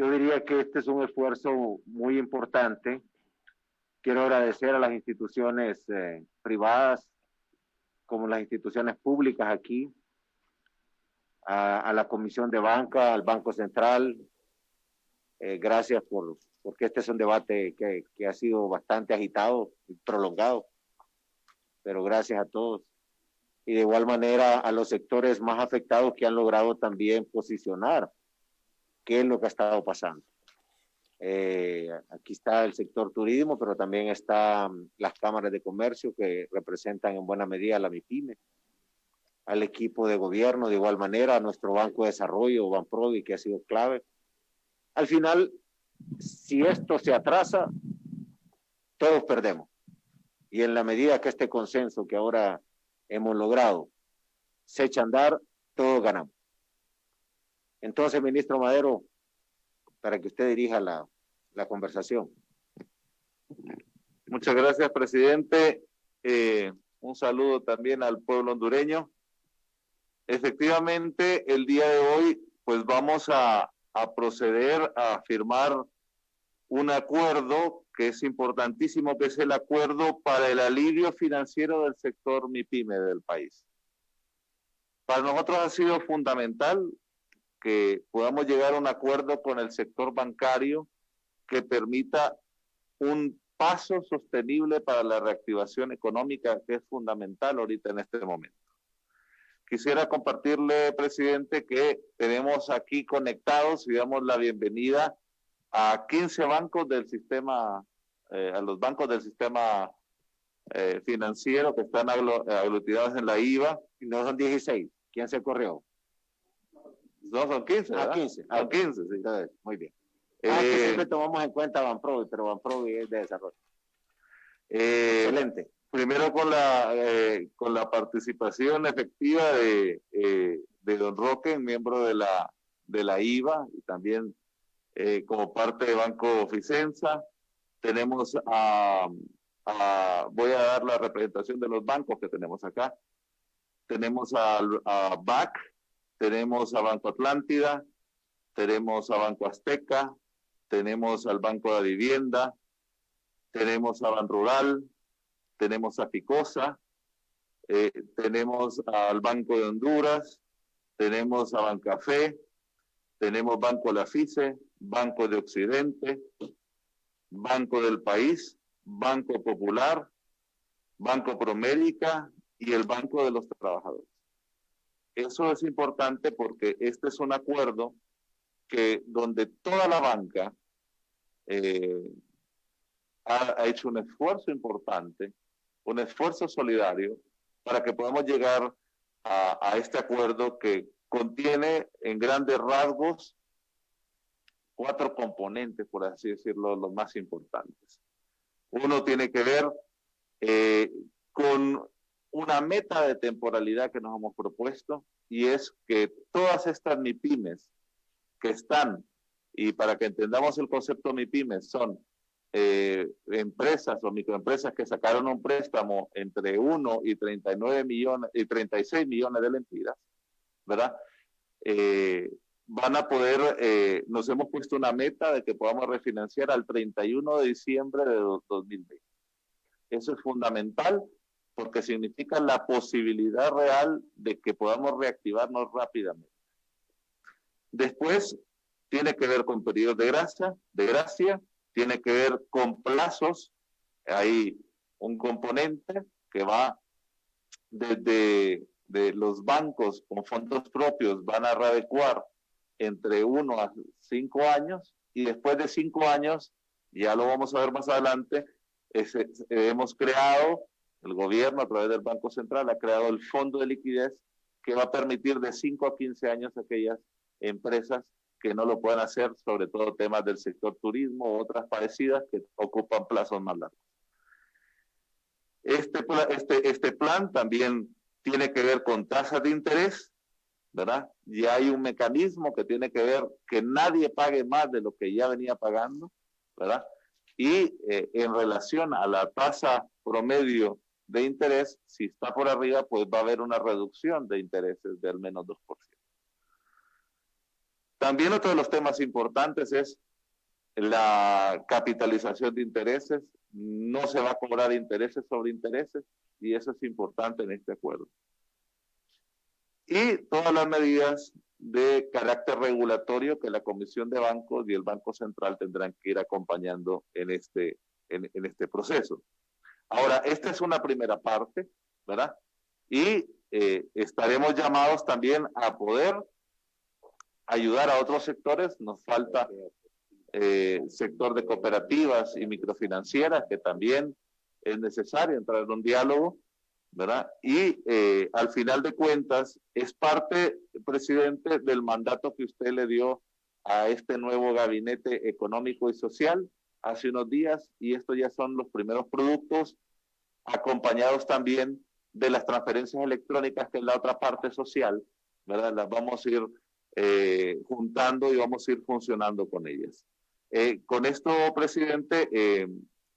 Yo diría que este es un esfuerzo muy importante. Quiero agradecer a las instituciones privadas como las instituciones públicas aquí, a la Comisión de Banca, al Banco Central. Gracias porque este es un debate que ha sido bastante agitado y prolongado, pero gracias a todos. Y de igual manera a los sectores más afectados que han logrado también posicionar qué es lo que ha estado pasando. Aquí está el sector turismo, pero también están las cámaras de comercio que representan en buena medida a la MIPYME, al equipo de gobierno de igual manera, a nuestro Banco de Desarrollo, Banprodi, que ha sido clave. Al final, si esto se atrasa, todos perdemos. Y en la medida que este consenso que ahora hemos logrado se echa a andar, todos ganamos. Entonces, ministro Madero, para que usted dirija la conversación. Muchas gracias, presidente. Un saludo también al pueblo hondureño. Efectivamente, el día de hoy, pues vamos a proceder a firmar un acuerdo que es importantísimo, que es el acuerdo para el alivio financiero del sector MIPYME del país. Para nosotros ha sido fundamental que podamos llegar a un acuerdo con el sector bancario que permita un paso sostenible para la reactivación económica, que es fundamental ahorita en este momento. Quisiera compartirle, presidente, que tenemos aquí conectados y damos la bienvenida a 15 bancos del sistema, a los bancos del sistema financiero que están aglutinados en la IVA. Y no son 16. ¿Quién se corrió? No, son 15, ¿verdad? 15. Son 15, sí. Entonces, muy bien. Que siempre tomamos en cuenta Banprodi, pero Banprodi es de desarrollo. Excelente. Primero con la participación efectiva de don Roque, miembro de la IVA, y también como parte de Banco Ficenza. Tenemos voy a dar la representación de los bancos que tenemos acá. Tenemos a BAC, tenemos a Banco Atlántida, tenemos a Banco Azteca, tenemos al Banco de Vivienda, tenemos a Banrural, tenemos a Ficosa, tenemos al Banco de Honduras, tenemos a Bancafé, tenemos Banco Lafice, Banco de Occidente, Banco del País, Banco Popular, Banco Promérica y el Banco de los Trabajadores. Eso es importante porque este es un acuerdo donde toda la banca ha hecho un esfuerzo importante, un esfuerzo solidario para que podamos llegar a este acuerdo que contiene en grandes rasgos 4 componentes, por así decirlo, los más importantes. Uno tiene que ver con una meta de temporalidad que nos hemos propuesto, y es que todas estas MIPYMES que están, y para que entendamos el concepto MIPYMES, son empresas o microempresas que sacaron un préstamo entre 1 y 39 millones y 36 millones de lempiras, ¿verdad? Van a poder, nos hemos puesto una meta de que podamos refinanciar al 31 de diciembre de 2020. Eso es fundamental porque significa la posibilidad real de que podamos reactivarnos rápidamente. Después, tiene que ver con periodos de gracia, tiene que ver con plazos. Hay un componente que va desde los bancos con fondos propios, van a readecuar entre 1 a 5 años, y después de 5 años, ya lo vamos a ver más adelante, hemos creado, el gobierno a través del Banco Central ha creado el fondo de liquidez que va a permitir de 5 a 15 años a aquellas empresas que no lo puedan hacer, sobre todo temas del sector turismo u otras parecidas que ocupan plazos más largos. Este plan también tiene que ver con tasas de interés, ¿verdad? Ya hay un mecanismo que tiene que ver que nadie pague más de lo que ya venía pagando, ¿verdad? Y en relación a la tasa promedio de interés, si está por arriba, pues va a haber una reducción de intereses de al menos 2%. También otro de los temas importantes es la capitalización de intereses. No se va a cobrar intereses sobre intereses y eso es importante en este acuerdo. Y todas las medidas de carácter regulatorio que la Comisión de Bancos y el Banco Central tendrán que ir acompañando en este proceso. Ahora, esta es una primera parte, ¿verdad? Y estaremos llamados también a poder ayudar a otros sectores. Nos falta sector de cooperativas y microfinancieras, que también es necesario entrar en un diálogo, ¿verdad? Y al final de cuentas es parte, presidente, del mandato que usted le dio a este nuevo gabinete económico y social hace unos días, y estos ya son los primeros productos, acompañados también de las transferencias electrónicas, que es la otra parte social, ¿verdad? Las vamos a ir juntando y vamos a ir funcionando con ellas. Con esto, presidente,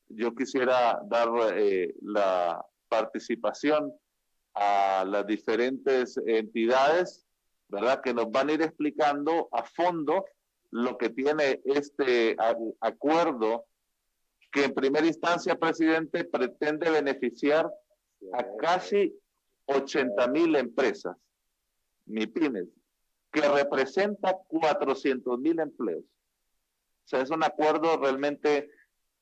yo quisiera dar la participación a las diferentes entidades, ¿verdad?, que nos van a ir explicando a fondo lo que tiene este acuerdo, que en primera instancia, presidente, pretende beneficiar a casi 80,000 empresas, MIPYMES, que representa 400,000 empleos. O sea, es un acuerdo realmente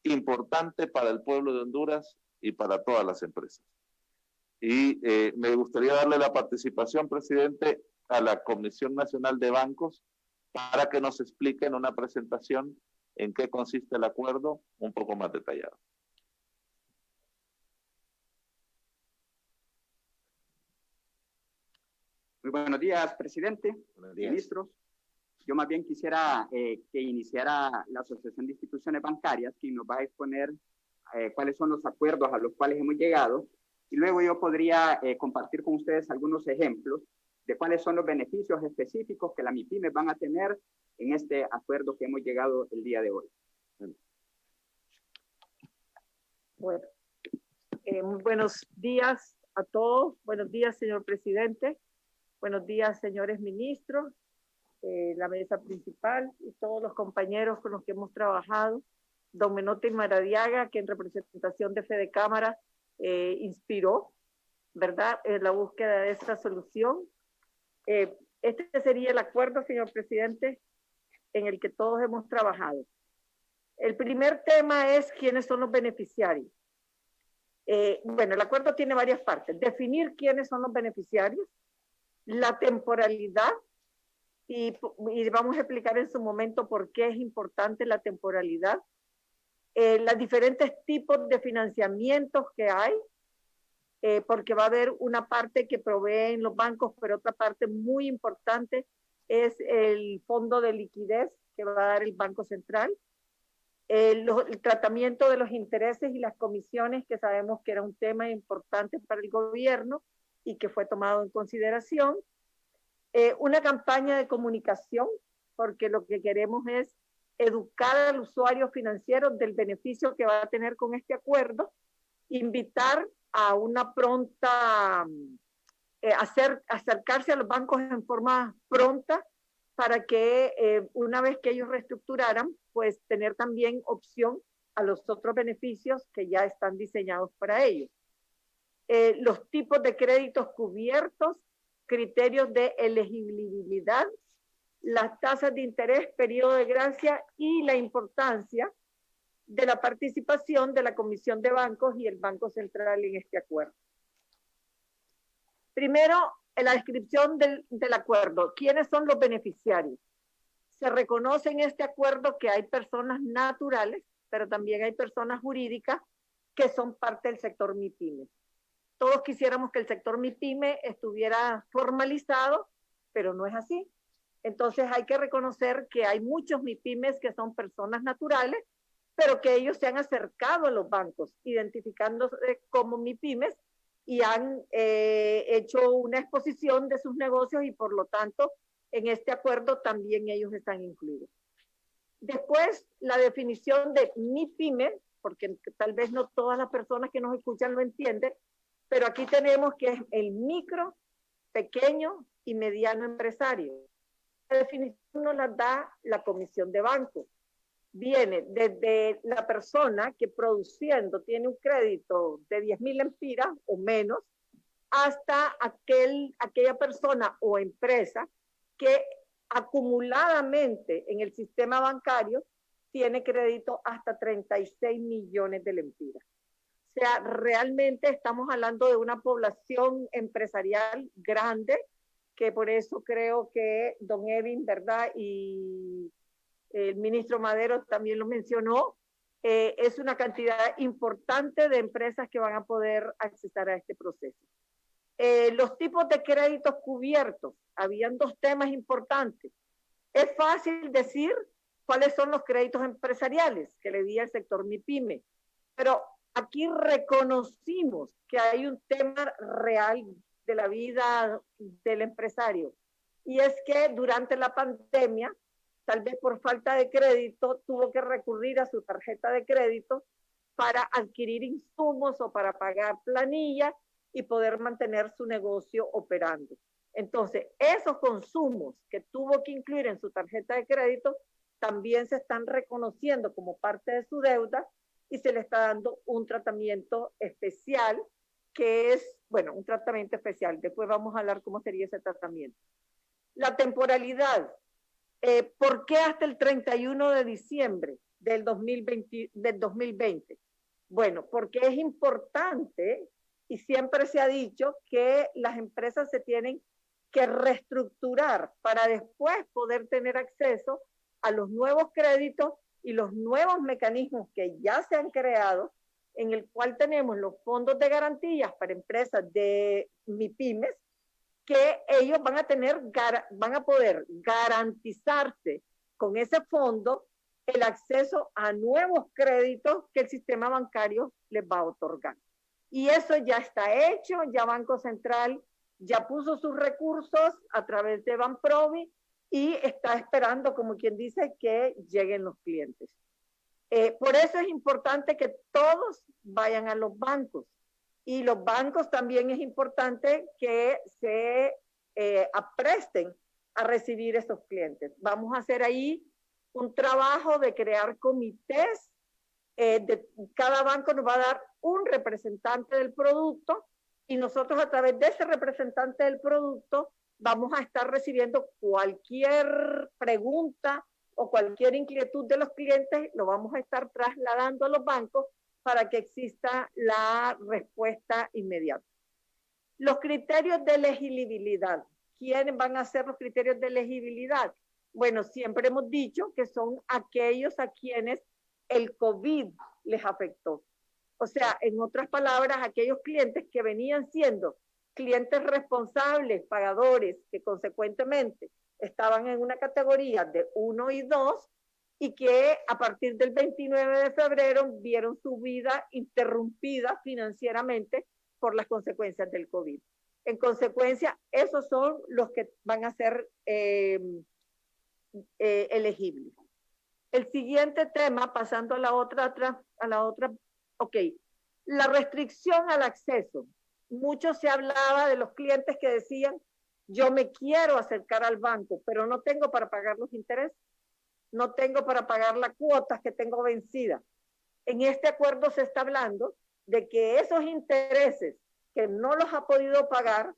importante para el pueblo de Honduras y para todas las empresas. Y me gustaría darle la participación, presidente, a la Comisión Nacional de Bancos para que nos explique en una presentación en qué consiste el acuerdo un poco más detallado. Muy buenos días, presidente, Buenos días. ministros. Yo más bien quisiera que iniciara la Asociación de Instituciones Bancarias, quien nos va a exponer cuáles son los acuerdos a los cuales hemos llegado, y luego yo podría compartir con ustedes algunos ejemplos de cuáles son los beneficios específicos que las MIPYMES van a tener en este acuerdo que hemos llegado el día de hoy. Bueno, buenos días a todos. Buenos días, señor presidente. Buenos días, señores ministros, la mesa principal y todos los compañeros con los que hemos trabajado. Don Menotti Maradiaga, que en representación de Fede Cámara inspiró, ¿verdad?, en la búsqueda de esta solución. Este sería el acuerdo, señor presidente, en el que todos hemos trabajado. El primer tema es quiénes son los beneficiarios. Bueno, el acuerdo tiene varias partes. Definir quiénes son los beneficiarios, la temporalidad, y vamos a explicar en su momento por qué es importante la temporalidad, los diferentes tipos de financiamientos que hay, porque va a haber una parte que proveen los bancos, pero otra parte muy importante es el fondo de liquidez que va a dar el Banco Central, el tratamiento de los intereses y las comisiones, que sabemos que era un tema importante para el gobierno y que fue tomado en consideración, una campaña de comunicación, porque lo que queremos es educar al usuario financiero del beneficio que va a tener con este acuerdo, invitar a una pronta, acercarse a los bancos en forma pronta para que una vez que ellos reestructuraran, pues tener también opción a los otros beneficios que ya están diseñados para ellos. Los tipos de créditos cubiertos, criterios de elegibilidad, las tasas de interés, periodo de gracia y la importancia de la participación de la Comisión de Bancos y el Banco Central en este acuerdo. Primero, en la descripción del acuerdo, ¿quiénes son los beneficiarios? Se reconoce en este acuerdo que hay personas naturales, pero también hay personas jurídicas que son parte del sector MIPYME. Todos quisiéramos que el sector MIPYME estuviera formalizado, pero no es así. Entonces hay que reconocer que hay muchos MIPYMES que son personas naturales, pero que ellos se han acercado a los bancos, identificándose como MIPYMES, y han hecho una exposición de sus negocios y por lo tanto en este acuerdo también ellos están incluidos. Después, la definición de MIPYME, porque tal vez no todas las personas que nos escuchan lo entienden, pero aquí tenemos que es el micro, pequeño y mediano empresario. La definición nos las da la Comisión de Banco. Viene desde la persona que produciendo tiene un crédito de 10.000 lempiras o menos, hasta aquella persona o empresa que acumuladamente en el sistema bancario tiene crédito hasta 36 millones de lempiras. O sea, realmente estamos hablando de una población empresarial grande, que por eso creo que don Evin, ¿verdad? Y el ministro Madero también lo mencionó, es una cantidad importante de empresas que van a poder acceder a este proceso. Los tipos de créditos cubiertos, habían dos temas importantes. Es fácil decir cuáles son los créditos empresariales que le di al sector MIPYME, pero aquí reconocimos que hay un tema real de la vida del empresario, y es que durante la pandemia, tal vez por falta de crédito, tuvo que recurrir a su tarjeta de crédito para adquirir insumos o para pagar planillas y poder mantener su negocio operando. Entonces, esos consumos que tuvo que incluir en su tarjeta de crédito también se están reconociendo como parte de su deuda y se le está dando un tratamiento especial, que es, bueno, un tratamiento especial. Después vamos a hablar cómo sería ese tratamiento. La temporalidad. ¿Por qué hasta el 31 de diciembre del 2020? Bueno, porque es importante y siempre se ha dicho que las empresas se tienen que reestructurar para después poder tener acceso a los nuevos créditos y los nuevos mecanismos que ya se han creado, en el cual tenemos los fondos de garantías para empresas de MIPYMES, que ellos van a poder garantizarse con ese fondo el acceso a nuevos créditos que el sistema bancario les va a otorgar. Y eso ya está hecho, ya Banco Central ya puso sus recursos a través de Banprovi y está esperando, como quien dice, que lleguen los clientes. Por eso es importante que todos vayan a los bancos. Y los bancos también es importante que se apresten a recibir esos clientes. Vamos a hacer ahí un trabajo de crear comités. Cada banco nos va a dar un representante del producto y nosotros a través de ese representante del producto vamos a estar recibiendo cualquier pregunta o cualquier inquietud de los clientes, lo vamos a estar trasladando a los bancos para que exista la respuesta inmediata. Los criterios de elegibilidad. ¿Quiénes van a ser los criterios de elegibilidad? Bueno, siempre hemos dicho que son aquellos a quienes el COVID les afectó. O sea, en otras palabras, aquellos clientes que venían siendo clientes responsables, pagadores, que consecuentemente estaban en una categoría de 1 y 2 y que a partir del 29 de febrero vieron su vida interrumpida financieramente por las consecuencias del COVID. En consecuencia, esos son los que van a ser elegibles. El siguiente tema, pasando a la otra, ok, la restricción al acceso. Mucho se hablaba de los clientes que decían, yo me quiero acercar al banco, pero no tengo para pagar los intereses, no tengo para pagar las cuotas que tengo vencidas. En este acuerdo se está hablando de que esos intereses que no los ha podido pagar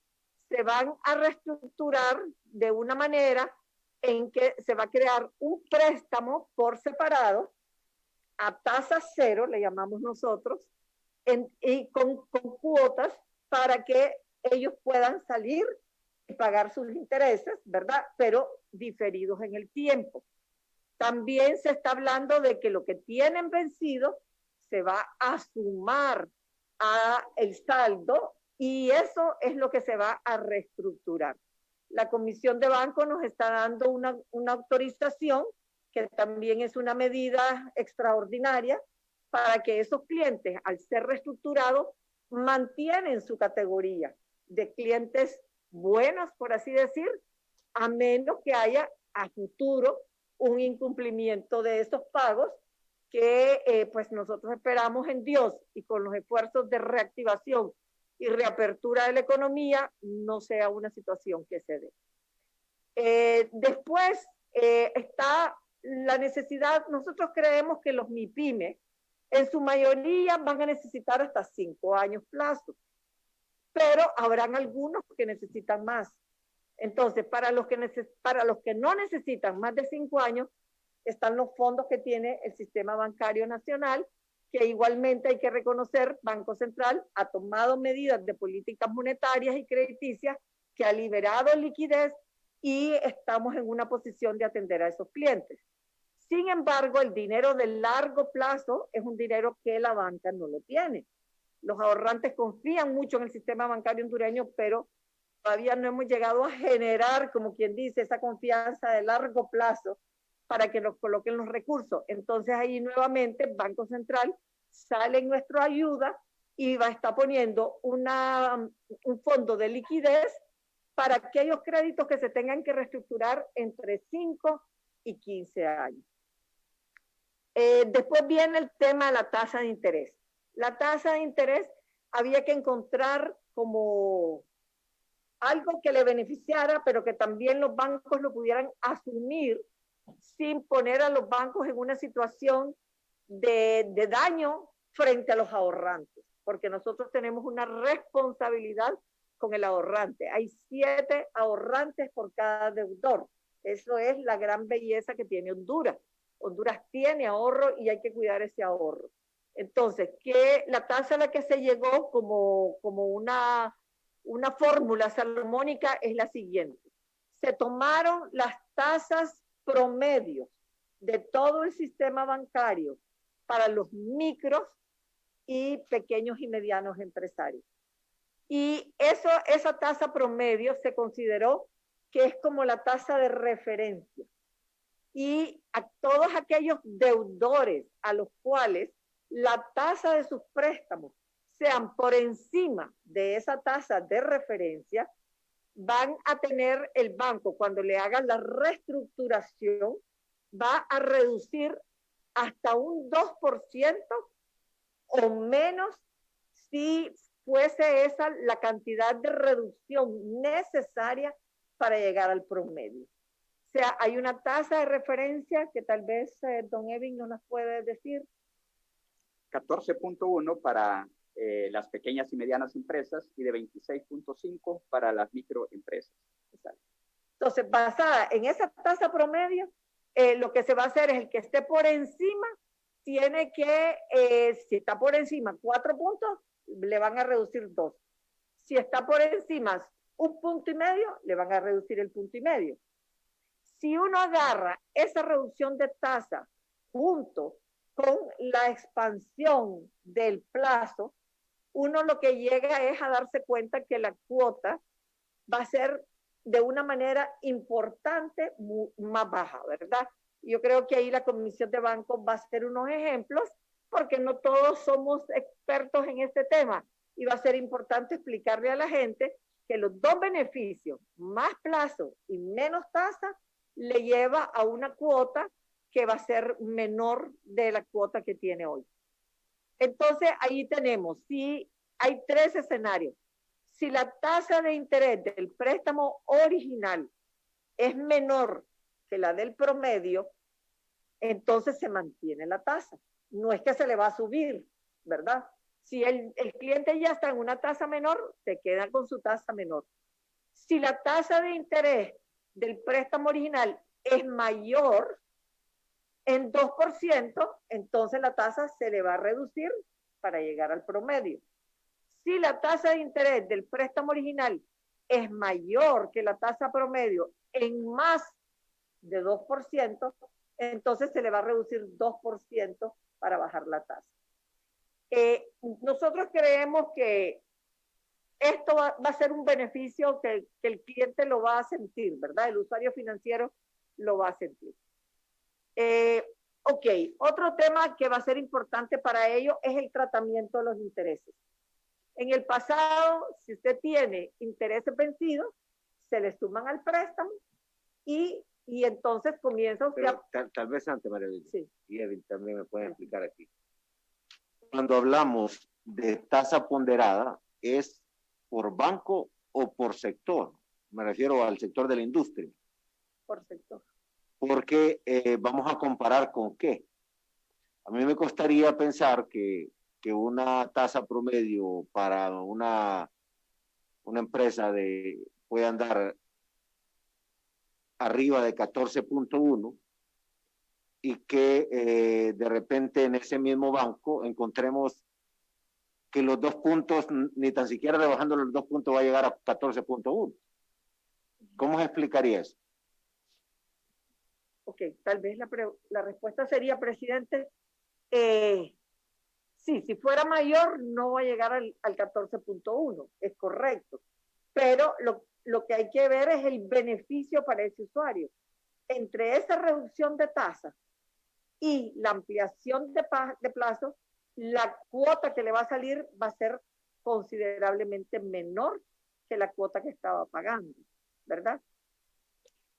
se van a reestructurar de una manera en que se va a crear un préstamo por separado a tasa cero, le llamamos nosotros, y con cuotas para que ellos puedan salir y pagar sus intereses, ¿verdad? Pero diferidos en el tiempo. También se está hablando de que lo que tienen vencido se va a sumar a el saldo y eso es lo que se va a reestructurar. La Comisión de Banco nos está dando una autorización, que también es una medida extraordinaria, para que esos clientes, al ser reestructurados, mantienen su categoría de clientes buenos, por así decir, a menos que haya a futuro un incumplimiento de esos pagos que pues nosotros esperamos en Dios y con los esfuerzos de reactivación y reapertura de la economía no sea una situación que se dé. Después, está la necesidad, nosotros creemos que los MIPYME en su mayoría van a necesitar hasta 5 años plazo, pero habrán algunos que necesitan más. Entonces, para los que no necesitan más de 5 años, están los fondos que tiene el Sistema Bancario Nacional, que igualmente hay que reconocer, Banco Central ha tomado medidas de políticas monetarias y crediticias que ha liberado liquidez y estamos en una posición de atender a esos clientes. Sin embargo, el dinero de largo plazo es un dinero que la banca no lo tiene. Los ahorrantes confían mucho en el sistema bancario hondureño, pero todavía no hemos llegado a generar, como quien dice, esa confianza de largo plazo para que nos coloquen los recursos. Entonces ahí nuevamente Banco Central sale en nuestra ayuda y va a estar poniendo un fondo de liquidez para aquellos créditos que se tengan que reestructurar entre 5 y 15 años. Después viene el tema de la tasa de interés. La tasa de interés había que encontrar como algo que le beneficiara, pero que también los bancos lo pudieran asumir sin poner a los bancos en una situación de daño frente a los ahorrantes, porque nosotros tenemos una responsabilidad con el ahorrante. Hay 7 ahorrantes por cada deudor. Eso es la gran belleza que tiene Honduras. Honduras tiene ahorro y hay que cuidar ese ahorro. Entonces, que la tasa a la que se llegó como una fórmula salomónica es la siguiente. Se tomaron las tasas promedios de todo el sistema bancario para los micros y pequeños y medianos empresarios. Y esa tasa promedio se consideró que es como la tasa de referencia. Y a todos aquellos deudores a los cuales la tasa de sus préstamos sean por encima de esa tasa de referencia, van a tener el banco, cuando le hagan la reestructuración, va a reducir hasta un 2% o menos si fuese esa la cantidad de reducción necesaria para llegar al promedio. O sea, hay una tasa de referencia que tal vez don Evin no nos puede decir. 14.1 para las pequeñas y medianas empresas y de 26.5 para las microempresas. Entonces, basada en esa tasa promedio, lo que se va a hacer es el que esté por encima, tiene que, si está por encima 4 puntos, le van a reducir 2. Si está por encima 1,5 puntos, le van a reducir el 1,5 puntos. Si uno agarra esa reducción de tasa junto con la expansión del plazo, uno lo que llega es a darse cuenta que la cuota va a ser de una manera importante más baja, ¿verdad? Yo creo que ahí la Comisión de Bancos va a ser unos ejemplos, porque no todos somos expertos en este tema, y va a ser importante explicarle a la gente que los dos beneficios, más plazo y menos tasa, le lleva a una cuota que va a ser menor de la cuota que tiene hoy. Entonces, ahí tenemos, si hay 3 escenarios. Si la tasa de interés del préstamo original es menor que la del promedio, entonces se mantiene la tasa. No es que se le va a subir, ¿verdad? Si el cliente ya está en una tasa menor, se queda con su tasa menor. Si la tasa de interés del préstamo original es mayor en 2%, entonces la tasa se le va a reducir para llegar al promedio. Si la tasa de interés del préstamo original es mayor que la tasa promedio en más de 2%, entonces se le va a reducir 2% para bajar la tasa. Nosotros creemos que esto va a ser un beneficio que el cliente lo va a sentir, ¿verdad? El usuario financiero lo va a sentir. Ok, otro tema que va a ser importante para ello es el tratamiento de los intereses. En el pasado, si usted tiene intereses vencidos, se le suman al préstamo y entonces comienza usted a... Tal vez antes, María Luisa, sí. Y Evin también me puede explicar aquí. Cuando hablamos de tasa ponderada, ¿es por banco o por sector? Me refiero al sector de la industria. Por sector. porque vamos a comparar con qué. A mí me costaría pensar que una tasa promedio para una empresa puede andar arriba de 14.1 y que de repente en ese mismo banco encontremos que los 2 puntos, ni tan siquiera rebajando los 2 puntos va a llegar a 14.1. ¿Cómo se explicaría eso? Ok, tal vez la respuesta sería, presidente, sí, si fuera mayor no va a llegar al 14.1, es correcto, pero lo que hay que ver es el beneficio para ese usuario. Entre esa reducción de tasa y la ampliación de plazo, la cuota que le va a salir va a ser considerablemente menor que la cuota que estaba pagando, ¿verdad?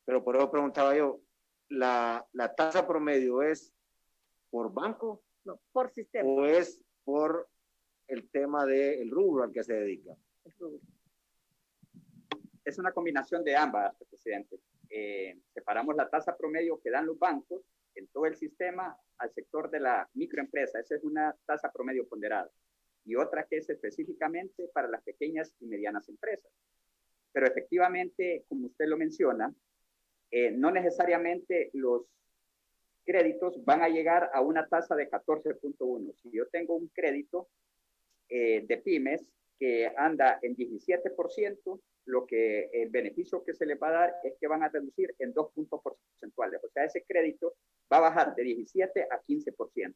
Pero por eso preguntaba yo, ¿la tasa promedio es por banco? No, por sistema. ¿O es por el tema del rubro al que se dedica? El rubro. Es una combinación de ambas, presidente. Separamos la tasa promedio que dan los bancos en todo el sistema al sector de la microempresa. Esa es una tasa promedio ponderada. Y otra que es específicamente para las pequeñas y medianas empresas. Pero efectivamente, como usted lo menciona, no necesariamente los créditos van a llegar a una tasa de 14.1. Si yo tengo un crédito de pymes que anda en 17%, el beneficio que se le va a dar es que van a reducir en 2 puntos porcentuales. O sea, ese crédito va a bajar de 17 a 15%.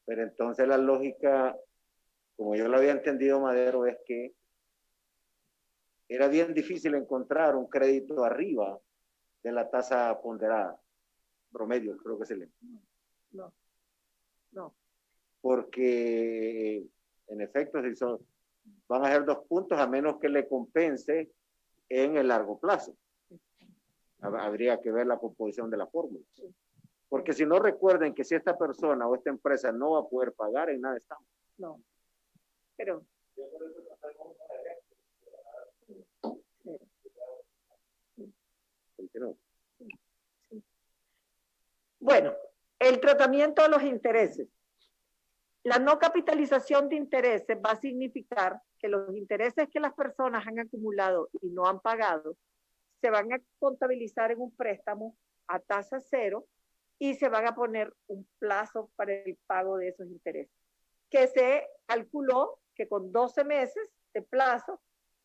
Pero entonces la lógica, como yo lo había entendido, Madero, es que era bien difícil encontrar un crédito arriba de la tasa ponderada, promedio, creo que se le. No. Porque, en efecto, si van a ser 2 puntos a menos que le compense en el largo plazo. Habría que ver la composición de la fórmula. Porque si no, recuerden que si esta persona o esta empresa no va a poder pagar, en nada estamos. No. Pero... Bueno, el tratamiento de los intereses. La no capitalización de intereses va a significar que los intereses que las personas han acumulado y no han pagado se van a contabilizar en un préstamo a tasa cero y se van a poner un plazo para el pago de esos intereses, que se calculó que con 12 meses de plazo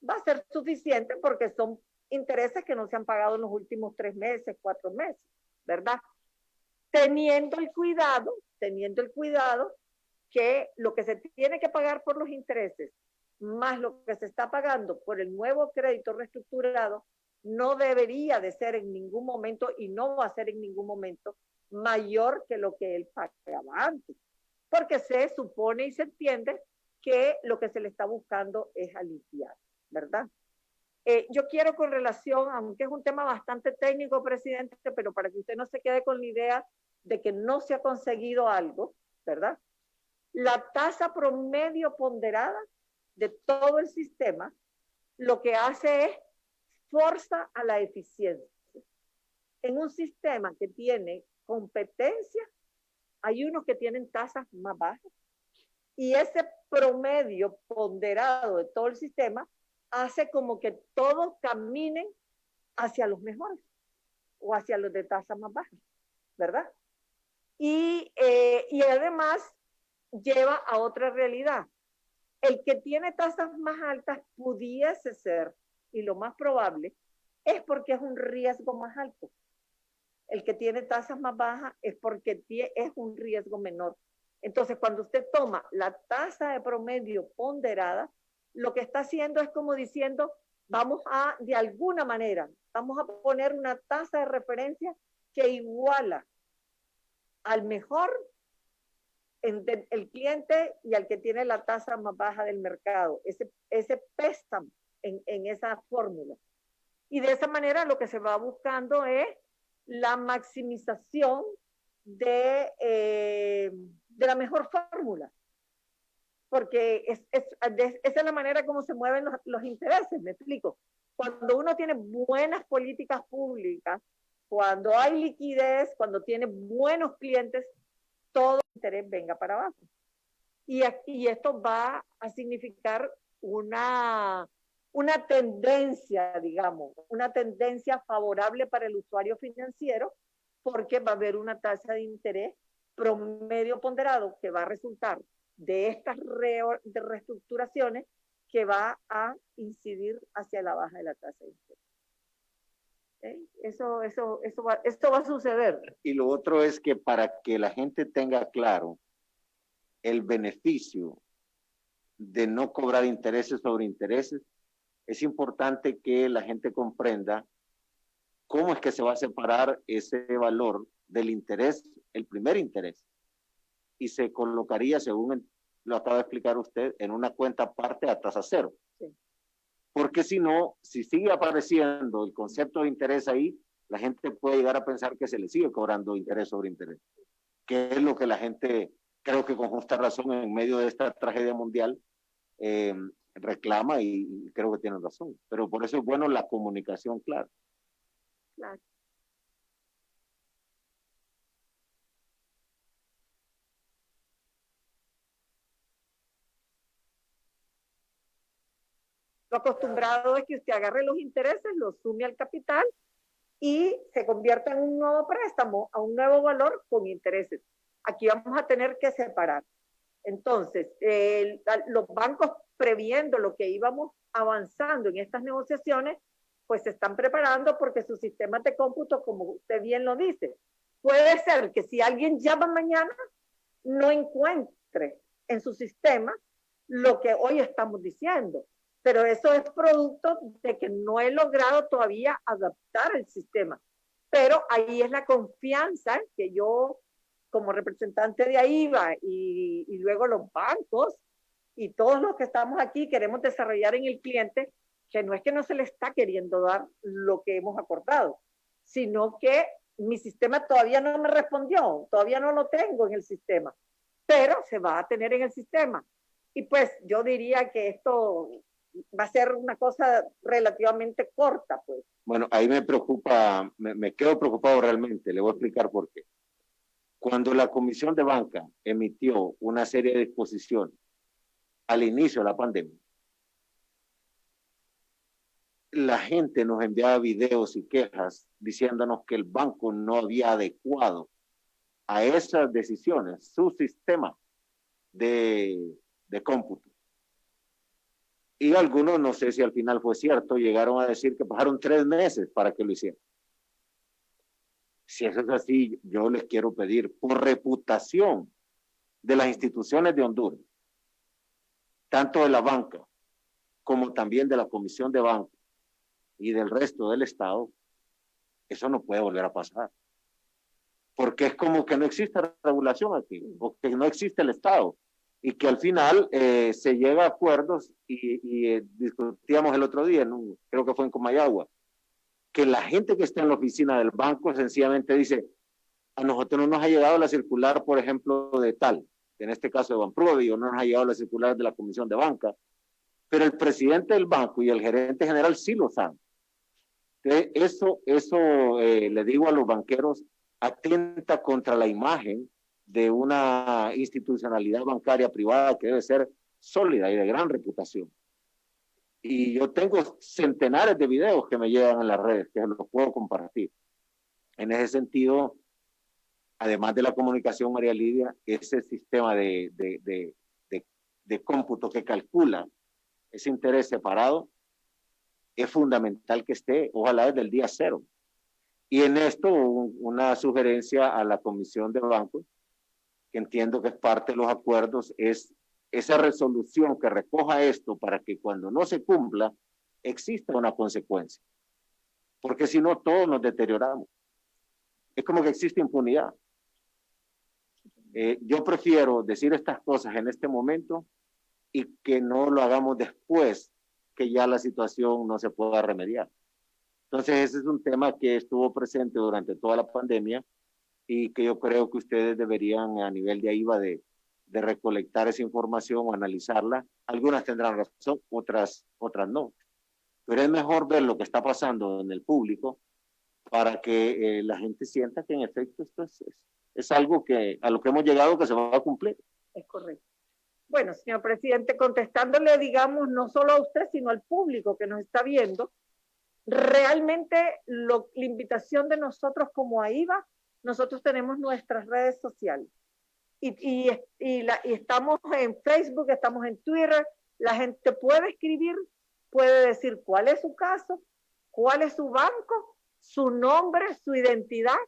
va a ser suficiente porque son intereses que no se han pagado en los últimos 3 meses, 4 meses, ¿verdad? Teniendo el cuidado que lo que se tiene que pagar por los intereses más lo que se está pagando por el nuevo crédito reestructurado no debería de ser en ningún momento y no va a ser en ningún momento mayor que lo que él pagaba antes, porque se supone y se entiende que lo que se le está buscando es aliviar, ¿verdad? Yo quiero con relación, aunque es un tema bastante técnico, presidente, pero para que usted no se quede con la idea de que no se ha conseguido algo, ¿verdad? La tasa promedio ponderada de todo el sistema lo que hace es fuerza a la eficiencia. En un sistema que tiene competencia, hay unos que tienen tasas más bajas y ese promedio ponderado de todo el sistema hace como que todos caminen hacia los mejores o hacia los de tasas más bajas, ¿verdad? Y además lleva a otra realidad. El que tiene tasas más altas pudiese ser, y lo más probable, es porque es un riesgo más alto. El que tiene tasas más bajas es porque es un riesgo menor. Entonces, cuando usted toma la tasa de promedio ponderada, lo que está haciendo es como diciendo, de alguna manera, vamos a poner una tasa de referencia que iguala al mejor el cliente y al que tiene la tasa más baja del mercado, ese préstamo en esa fórmula. Y de esa manera lo que se va buscando es la maximización de la mejor fórmula. porque esa es la manera como se mueven los intereses, me explico. Cuando uno tiene buenas políticas públicas, cuando hay liquidez, cuando tiene buenos clientes, todo el interés venga para abajo. Y esto va a significar una tendencia, digamos, una tendencia favorable para el usuario financiero, porque va a haber una tasa de interés promedio ponderado que va a resultar de estas reestructuraciones que va a incidir hacia la baja de la tasa de interés. Esto va a suceder. Y lo otro es que para que la gente tenga claro el beneficio de no cobrar intereses sobre intereses, es importante que la gente comprenda cómo es que se va a separar ese valor del interés, el primer interés, y se colocaría, según lo acaba de explicar usted, en una cuenta aparte a tasa cero. Sí. Porque si no, si sigue apareciendo el concepto de interés ahí, la gente puede llegar a pensar que se le sigue cobrando interés sobre interés, que es lo que la gente, creo que con justa razón, en medio de esta tragedia mundial, reclama y creo que tienen razón. Pero por eso es bueno la comunicación clara. Claro. Lo acostumbrado es que usted agarre los intereses, los sume al capital y se convierta en un nuevo préstamo, a un nuevo valor con intereses. Aquí vamos a tener que separar. Entonces, los bancos, previendo lo que íbamos avanzando en estas negociaciones, pues se están preparando porque sus sistemas de cómputo, como usted bien lo dice, puede ser que si alguien llama mañana, no encuentre en su sistema lo que hoy estamos diciendo. Pero eso es producto de que no he logrado todavía adaptar el sistema. Pero ahí es la confianza que yo, como representante de AIBA y luego los bancos y todos los que estamos aquí, queremos desarrollar en el cliente, que no es que no se le está queriendo dar lo que hemos acordado, sino que mi sistema todavía no me respondió, todavía no lo tengo en el sistema, pero se va a tener en el sistema. Y pues yo diría que esto va a ser una cosa relativamente corta, pues. Bueno, ahí me preocupa, me quedo preocupado realmente, le voy a explicar por qué. Cuando la Comisión de Banca emitió una serie de disposiciones al inicio de la pandemia, la gente nos enviaba videos y quejas diciéndonos que el banco no había adecuado a esas decisiones su sistema de cómputo. Y algunos, no sé si al final fue cierto, llegaron a decir que pasaron 3 meses para que lo hicieran. Si eso es así, yo les quiero pedir, por reputación de las instituciones de Honduras, tanto de la banca como también de la Comisión de Banco y del resto del Estado, eso no puede volver a pasar. Porque es como que no existe regulación aquí, o que no existe el Estado, y que al final se llega a acuerdos, y discutíamos el otro día, ¿no? Creo que fue en Comayagua, que la gente que está en la oficina del banco sencillamente dice, a nosotros no nos ha llegado la circular, por ejemplo, de tal, en este caso de Banprovi, o no nos ha llegado la circular de la Comisión de Banca, pero el presidente del banco y el gerente general sí lo saben. Eso le digo a los banqueros, atenta contra la imagen de una institucionalidad bancaria privada que debe ser sólida y de gran reputación. Y yo tengo centenares de videos que me llegan en las redes, que los puedo compartir. En ese sentido, además de la comunicación, María Lidia, ese sistema de cómputo que calcula ese interés separado, es fundamental que esté, ojalá desde el día 0. Y en esto, una sugerencia a la Comisión de Bancos, que entiendo que es parte de los acuerdos, es esa resolución que recoja esto para que cuando no se cumpla, exista una consecuencia. Porque si no, todos nos deterioramos. Es como que existe impunidad. Yo prefiero decir estas cosas en este momento y que no lo hagamos después que ya la situación no se pueda remediar. Entonces, ese es un tema que estuvo presente durante toda la pandemia y que yo creo que ustedes deberían, a nivel de AIBA, de de recolectar esa información o analizarla. Algunas tendrán razón, otras no. Pero es mejor ver lo que está pasando en el público para que la gente sienta que en efecto esto es algo que a lo que hemos llegado que se va a cumplir. Es correcto. Bueno, señor presidente, contestándole, digamos, no solo a usted, sino al público que nos está viendo, realmente la invitación de nosotros como AIBA, nosotros tenemos nuestras redes sociales y estamos en Facebook, estamos en Twitter, la gente puede escribir, puede decir cuál es su caso, cuál es su banco, su nombre, su identidad,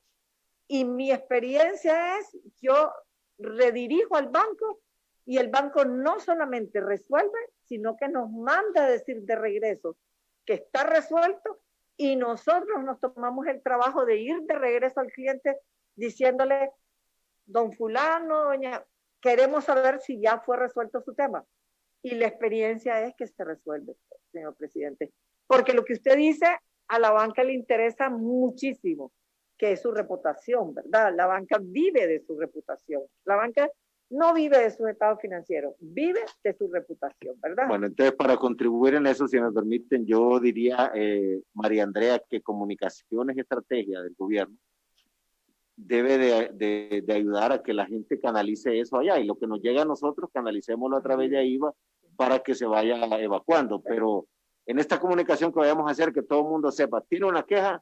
y mi experiencia es, yo redirijo al banco y el banco no solamente resuelve, sino que nos manda a decir de regreso que está resuelto, y nosotros nos tomamos el trabajo de ir de regreso al cliente diciéndole, don fulano, doña, queremos saber si ya fue resuelto su tema. Y la experiencia es que se resuelve, señor presidente. Porque lo que usted dice, a la banca le interesa muchísimo, que es su reputación, ¿verdad? La banca vive de su reputación. La banca no vive de su estado financiero, vive de su reputación, ¿verdad? Bueno, entonces para contribuir en eso, si me permiten, yo diría, María Andrea, que comunicaciones y estrategia del gobierno debe de ayudar a que la gente canalice eso allá, y lo que nos llega a nosotros, canalicémoslo a través de AIBA para que se vaya evacuando. Pero en esta comunicación que vayamos a hacer, que todo el mundo sepa, tiene una queja,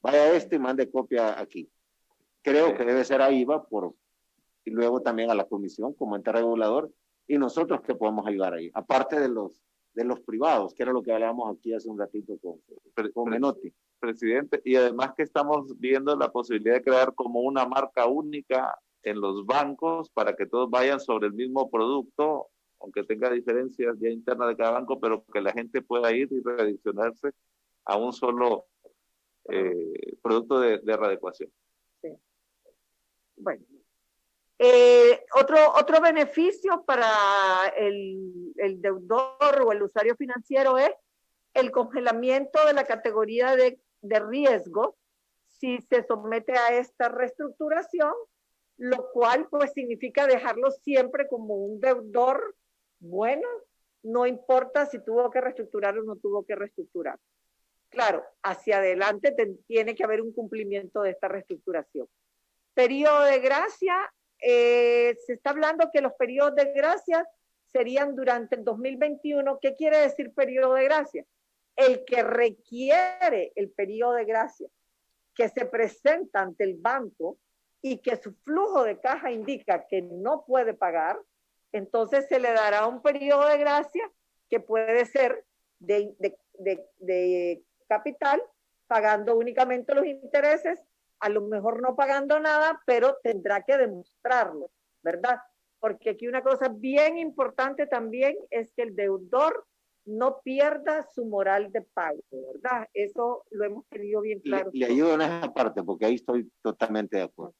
vaya y mande copia aquí. Creo que debe ser AIBA y luego también a la comisión como ente regulador, y nosotros que podemos ayudar ahí, aparte de los privados, que era lo que hablábamos aquí hace un ratito con Menotti. Presidente, y además que estamos viendo la posibilidad de crear como una marca única en los bancos para que todos vayan sobre el mismo producto, aunque tenga diferencias ya internas de cada banco, pero que la gente pueda ir y redireccionarse a un solo producto de readecuación. Sí. Bueno. Otro beneficio para el deudor o el usuario financiero es el congelamiento de la categoría de riesgo si se somete a esta reestructuración, lo cual pues significa dejarlo siempre como un deudor bueno, no importa si tuvo que reestructurar o no tuvo que reestructurar. Claro, hacia adelante tiene que haber un cumplimiento de esta reestructuración. Periodo de gracia, se está hablando que los periodos de gracia serían durante el 2021. ¿Qué quiere decir periodo de gracia? El que requiere el periodo de gracia, que se presenta ante el banco y que su flujo de caja indica que no puede pagar, entonces se le dará un periodo de gracia que puede ser de capital, pagando únicamente los intereses, a lo mejor no pagando nada, pero tendrá que demostrarlo, ¿verdad? Porque aquí una cosa bien importante también es que el deudor no pierda su moral de pago, ¿verdad? Eso lo hemos tenido bien claro. Le ayudo en esa parte, porque ahí estoy totalmente de acuerdo.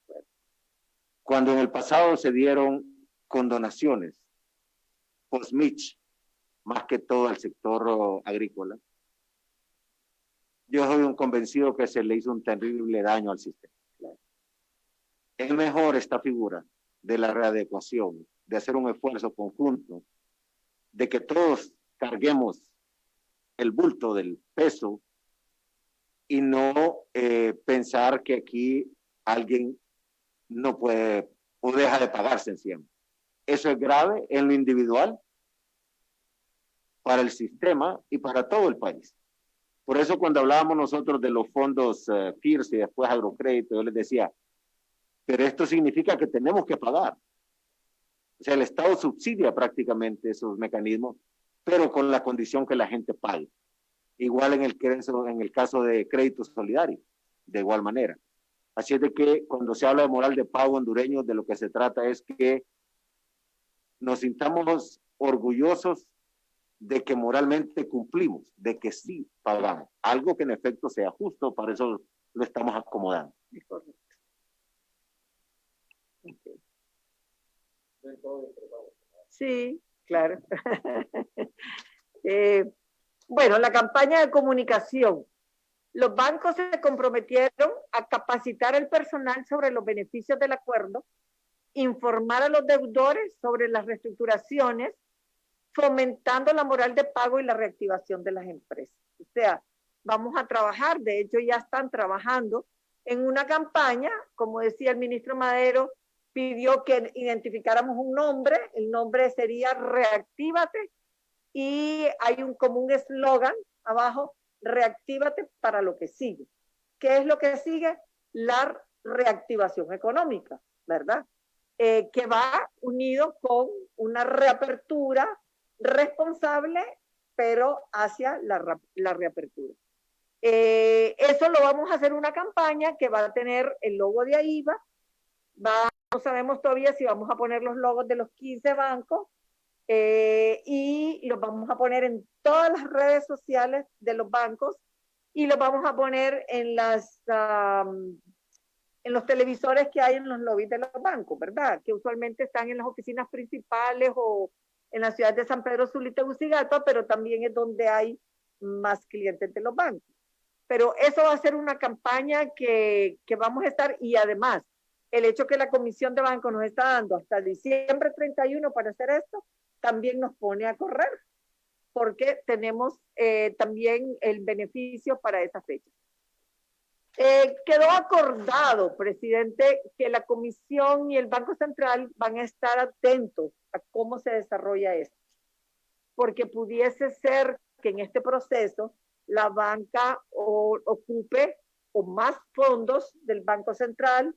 Cuando en el pasado se dieron condonaciones, post-Mitch, más que todo al sector agrícola, yo soy un convencido que se le hizo un terrible daño al sistema. Es mejor esta figura de la readecuación, de hacer un esfuerzo conjunto, de que todos carguemos el bulto del peso y no pensar que aquí alguien no puede o deja de pagarse encima. Eso es grave en lo individual, para el sistema y para todo el país. Por eso cuando hablábamos nosotros de los fondos FIRS y después agrocrédito, yo les decía, pero esto significa que tenemos que pagar. O sea, el Estado subsidia prácticamente esos mecanismos, pero con la condición que la gente pague. Igual en el caso de crédito solidario, de igual manera. Así es de que cuando se habla de moral de pago hondureño, de lo que se trata es que nos sintamos orgullosos de que moralmente cumplimos, de que sí pagamos, algo que en efecto sea justo, para eso lo estamos acomodando. Sí, claro. Bueno, la campaña de comunicación. Los bancos se comprometieron a capacitar al personal sobre los beneficios del acuerdo informar a los deudores sobre las reestructuraciones, fomentando la moral de pago y la reactivación de las empresas. O sea, vamos a trabajar, de hecho ya están trabajando en una campaña, como decía el ministro Madero, pidió que identificáramos un nombre, el nombre sería Reactívate, y hay como un eslogan abajo, Reactívate para lo que sigue. ¿Qué es lo que sigue? La reactivación económica, ¿verdad? Que va unido con una reapertura responsable, pero hacia la reapertura. Eso lo vamos a hacer una campaña que va a tener el logo de AIBA, no sabemos todavía si vamos a poner los logos de los 15 bancos, y los vamos a poner en todas las redes sociales de los bancos y los vamos a poner en los televisores que hay en los lobbies de los bancos, ¿verdad? Que usualmente están en las oficinas principales o en la ciudad de San Pedro Sula y Tegucigalpa, pero también es donde hay más clientes de los bancos. Pero eso va a ser una campaña que vamos a estar, y además, el hecho que la Comisión de Bancos nos está dando hasta diciembre 31 para hacer esto, también nos pone a correr, porque tenemos también el beneficio para esa fecha. Quedó acordado, presidente, que la Comisión y el Banco Central van a estar atentos a cómo se desarrolla esto, porque pudiese ser que en este proceso la banca ocupe o más fondos del Banco Central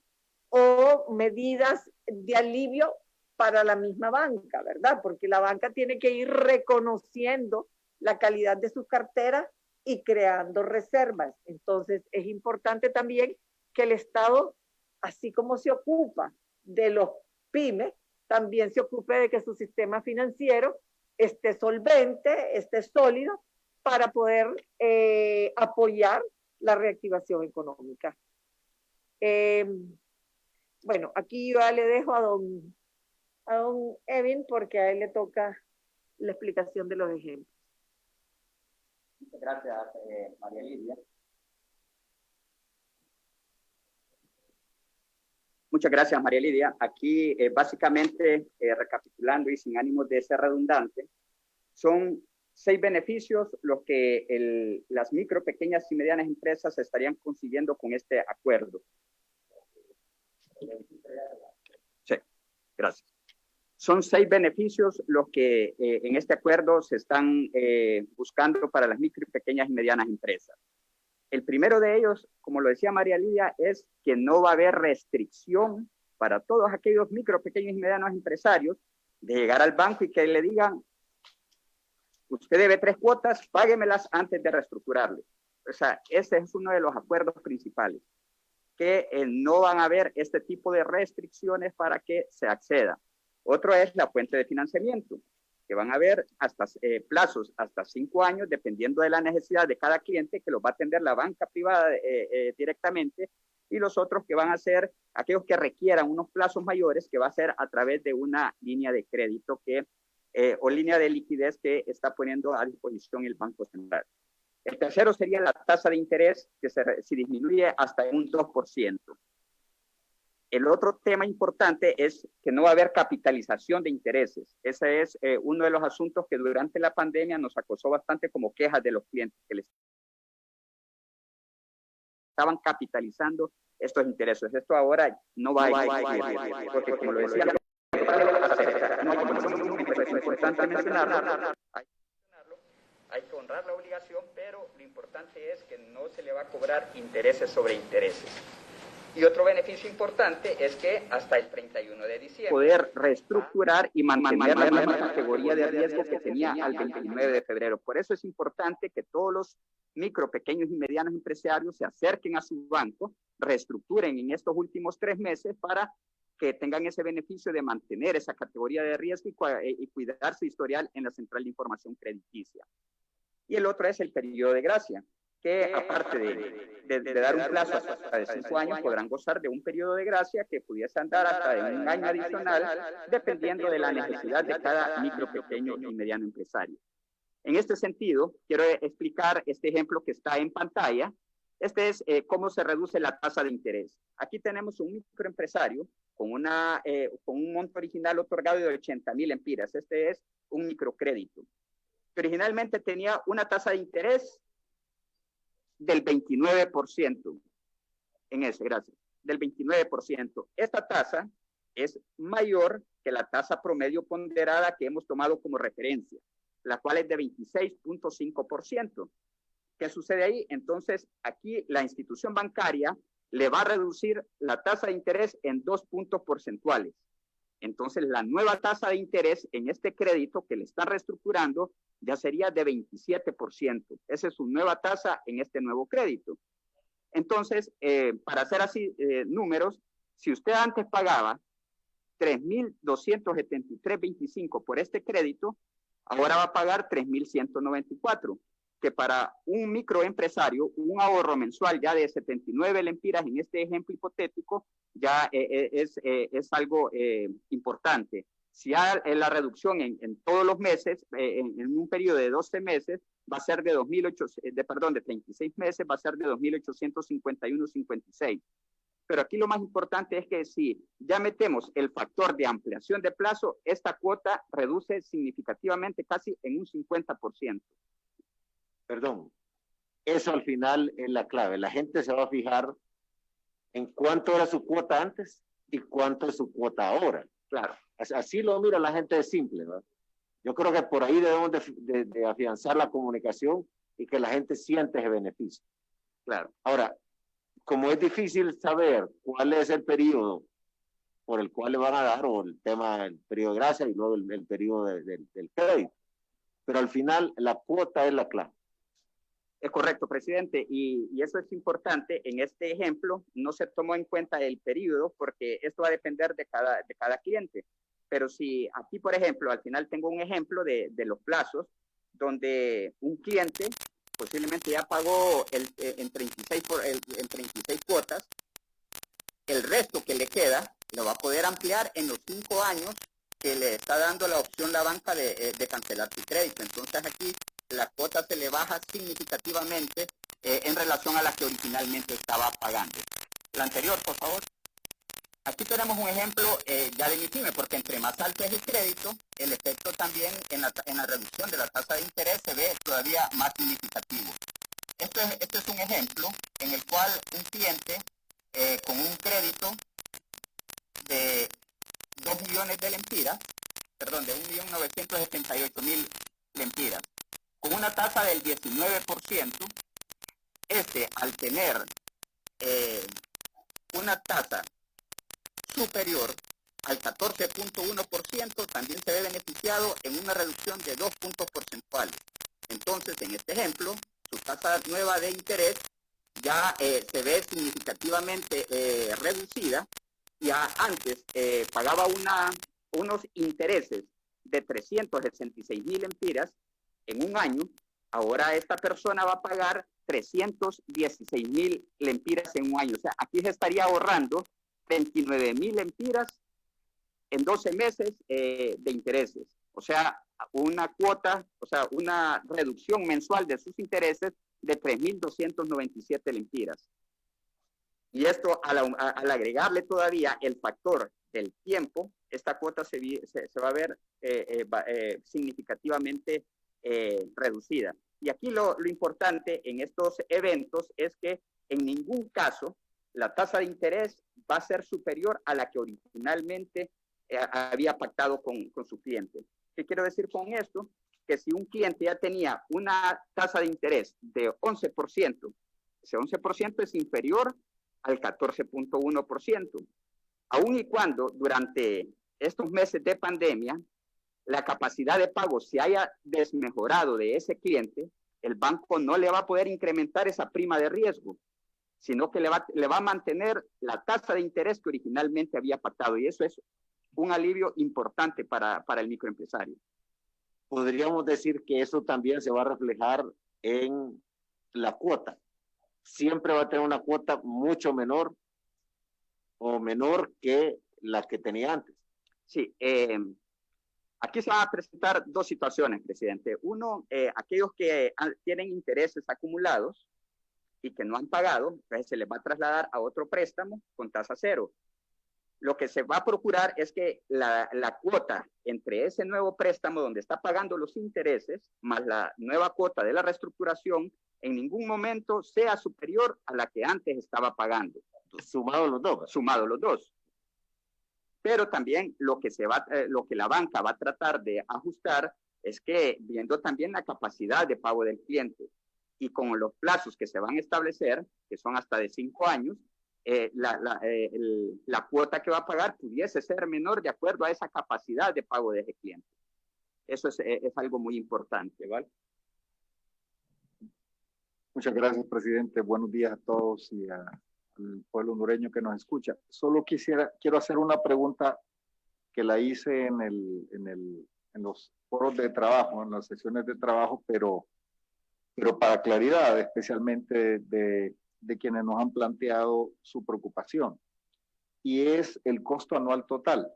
o medidas de alivio para la misma banca, ¿verdad? Porque la banca tiene que ir reconociendo la calidad de sus carteras y creando reservas. Entonces, es importante también que el Estado, así como se ocupa de los pymes, también se ocupe de que su sistema financiero esté solvente, esté sólido, para poder apoyar la reactivación económica. Bueno, aquí yo ya le dejo a don Evin, porque a él le toca la explicación de los ejemplos. Muchas gracias, María Lidia. Muchas gracias, María Lidia. Aquí, básicamente, recapitulando y sin ánimo de ser redundante, son 6 beneficios los que las micro, pequeñas y medianas empresas estarían consiguiendo con este acuerdo. Sí, gracias. Son 6 beneficios los que en este acuerdo se están buscando para las micro, pequeñas y medianas empresas. El primero de ellos, como lo decía María Lidia, es que no va a haber restricción para todos aquellos micro, pequeños y medianos empresarios de llegar al banco y que le digan: usted debe 3 cuotas, páguemelas antes de reestructurarle. O sea, ese es uno de los acuerdos principales, que no van a haber este tipo de restricciones para que se acceda. Otro es la fuente de financiamiento, que van a haber hasta plazos hasta 5 años, dependiendo de la necesidad de cada cliente, que los va a atender la banca privada directamente, y los otros que van a ser aquellos que requieran unos plazos mayores, que va a ser a través de una línea de crédito o línea de liquidez que está poniendo a disposición el Banco Central. El tercero sería la tasa de interés, que se disminuye hasta un 2%. El otro tema importante es que no va a haber capitalización de intereses. Ese es uno de los asuntos que durante la pandemia nos acosó bastante como quejas de los clientes, que les estaban capitalizando estos intereses. Esto ahora no va a existir, porque como lo decía, es importante mencionarlo, hay que honrar la obligación, pero lo importante es que no se le va a cobrar intereses sobre intereses. Y otro beneficio importante es que hasta el 31 de diciembre poder reestructurar y mantener la misma categoría de riesgo que tenía al 29 de febrero. Por eso es importante que todos los micro, pequeños y medianos empresarios se acerquen a su banco, reestructuren en estos últimos 3 meses para que tengan ese beneficio de mantener esa categoría de riesgo y cuidar su historial en la Central de Información Crediticia. Y el otro es el periodo de gracia, que aparte de dar un plazo hasta de 5 años, podrán gozar de un periodo de gracia que pudiese andar hasta de 1 año adicional, dependiendo de la necesidad de cada micro, pequeño y mediano empresario. En este sentido, quiero explicar este ejemplo que está en pantalla. Este es cómo se reduce la tasa de interés. Aquí tenemos un microempresario con un monto original otorgado de 80,000 lempiras. Este es un microcrédito, que originalmente tenía una tasa de interés del 29%. Gracias, del 29%. Esta tasa es mayor que la tasa promedio ponderada que hemos tomado como referencia, la cual es de 26.5%. ¿Qué sucede ahí? Entonces, aquí la institución bancaria le va a reducir la tasa de interés en 2 puntos porcentuales. Entonces, la nueva tasa de interés en este crédito que le están reestructurando ya sería de 27%. Esa es su nueva tasa en este nuevo crédito. Entonces, para hacer así números, si usted antes pagaba 3,273.25 por este crédito, ahora va a pagar 3,194, que para un microempresario, un ahorro mensual ya de 79 lempiras en este ejemplo hipotético, ya es algo importante. Si hay la reducción en todos los meses, en un periodo de 12 meses, va a ser de 36 meses, va a ser de 2,851.56. Pero aquí lo más importante es que si ya metemos el factor de ampliación de plazo, esta cuota reduce significativamente casi en un 50%. Perdón, eso al final es la clave. La gente se va a fijar en cuánto era su cuota antes y cuánto es su cuota ahora. Claro. Así lo mira la gente, es simple, ¿no? Yo creo que por ahí debemos de afianzar la comunicación y que la gente siente ese beneficio. Claro. Ahora, como es difícil saber cuál es el periodo por el cual le van a dar, o el tema del periodo de gracia y luego el periodo del crédito, pero al final la cuota es la clave. Es correcto, presidente, y eso es importante. En este ejemplo no se tomó en cuenta el periodo porque esto va a depender de cada cliente. Pero si aquí, por ejemplo, al final tengo un ejemplo de los plazos donde un cliente posiblemente ya pagó en 36 cuotas, el resto que le queda lo va a poder ampliar en los 5 años que le está dando la opción la banca de cancelar su crédito. Entonces aquí la cuota se le baja significativamente en relación a la que originalmente estaba pagando. La anterior, por favor. Aquí tenemos un ejemplo ya de mi pyme, porque entre más alto es el crédito, el efecto también en la reducción de la tasa de interés se ve todavía más significativo. Este es un ejemplo en el cual un cliente con un crédito de 2 millones de lempiras, perdón, de 1.978.000 lempiras, con una tasa del 19%, al tener una tasa superior al 14.1%, también se ve beneficiado en una reducción de 2 puntos porcentuales. Entonces, en este ejemplo, su tasa nueva de interés ya se ve significativamente reducida. Ya antes pagaba unos intereses de 366.000 lempiras en un año. Ahora esta persona va a pagar 316.000 lempiras en un año. O sea, aquí se estaría ahorrando 29.000 lempiras en 12 meses de intereses. O sea, una cuota, o sea, una reducción mensual de sus intereses de 3.297 lempiras. Y esto, al agregarle todavía el factor del tiempo, esta cuota se va a ver significativamente reducida. Y aquí lo importante en estos eventos es que en ningún caso la tasa de interés va a ser superior a la que originalmente había pactado con su cliente. ¿Qué quiero decir con esto? Que si un cliente ya tenía una tasa de interés de 11%, ese 11% es inferior al 14.1%. Aun y cuando durante estos meses de pandemia la capacidad de pago se haya desmejorado de ese cliente, el banco no le va a poder incrementar esa prima de riesgo, sino que le va a mantener la tasa de interés que originalmente había pactado. Y eso es un alivio importante para el microempresario. Podríamos decir que eso también se va a reflejar en la cuota. Siempre va a tener una cuota mucho menor o menor que la que tenía antes. Sí, aquí se van a presentar dos situaciones, presidente. Uno, aquellos que tienen intereses acumulados y que no han pagado, pues se les va a trasladar a otro préstamo con tasa cero. lo que se va a procurar es que la cuota entre ese nuevo préstamo donde está pagando los intereses más la nueva cuota de la reestructuración en ningún momento sea superior a la que antes estaba pagando. Sumados los dos. Sumados los dos. Pero también lo que la banca va a tratar de ajustar es que, viendo también la capacidad de pago del cliente y con los plazos que se van a establecer, que son hasta de 5 años, la cuota que va a pagar pudiese ser menor de acuerdo a esa capacidad de pago de ese cliente. Eso es algo muy importante, ¿vale? Muchas gracias, presidente. Buenos días a todos y al pueblo hondureño que nos escucha. Solo quiero hacer una pregunta que la hice en los foros de trabajo, en las sesiones de trabajo, pero para claridad, especialmente de quienes nos han planteado su preocupación. Y es el costo anual total.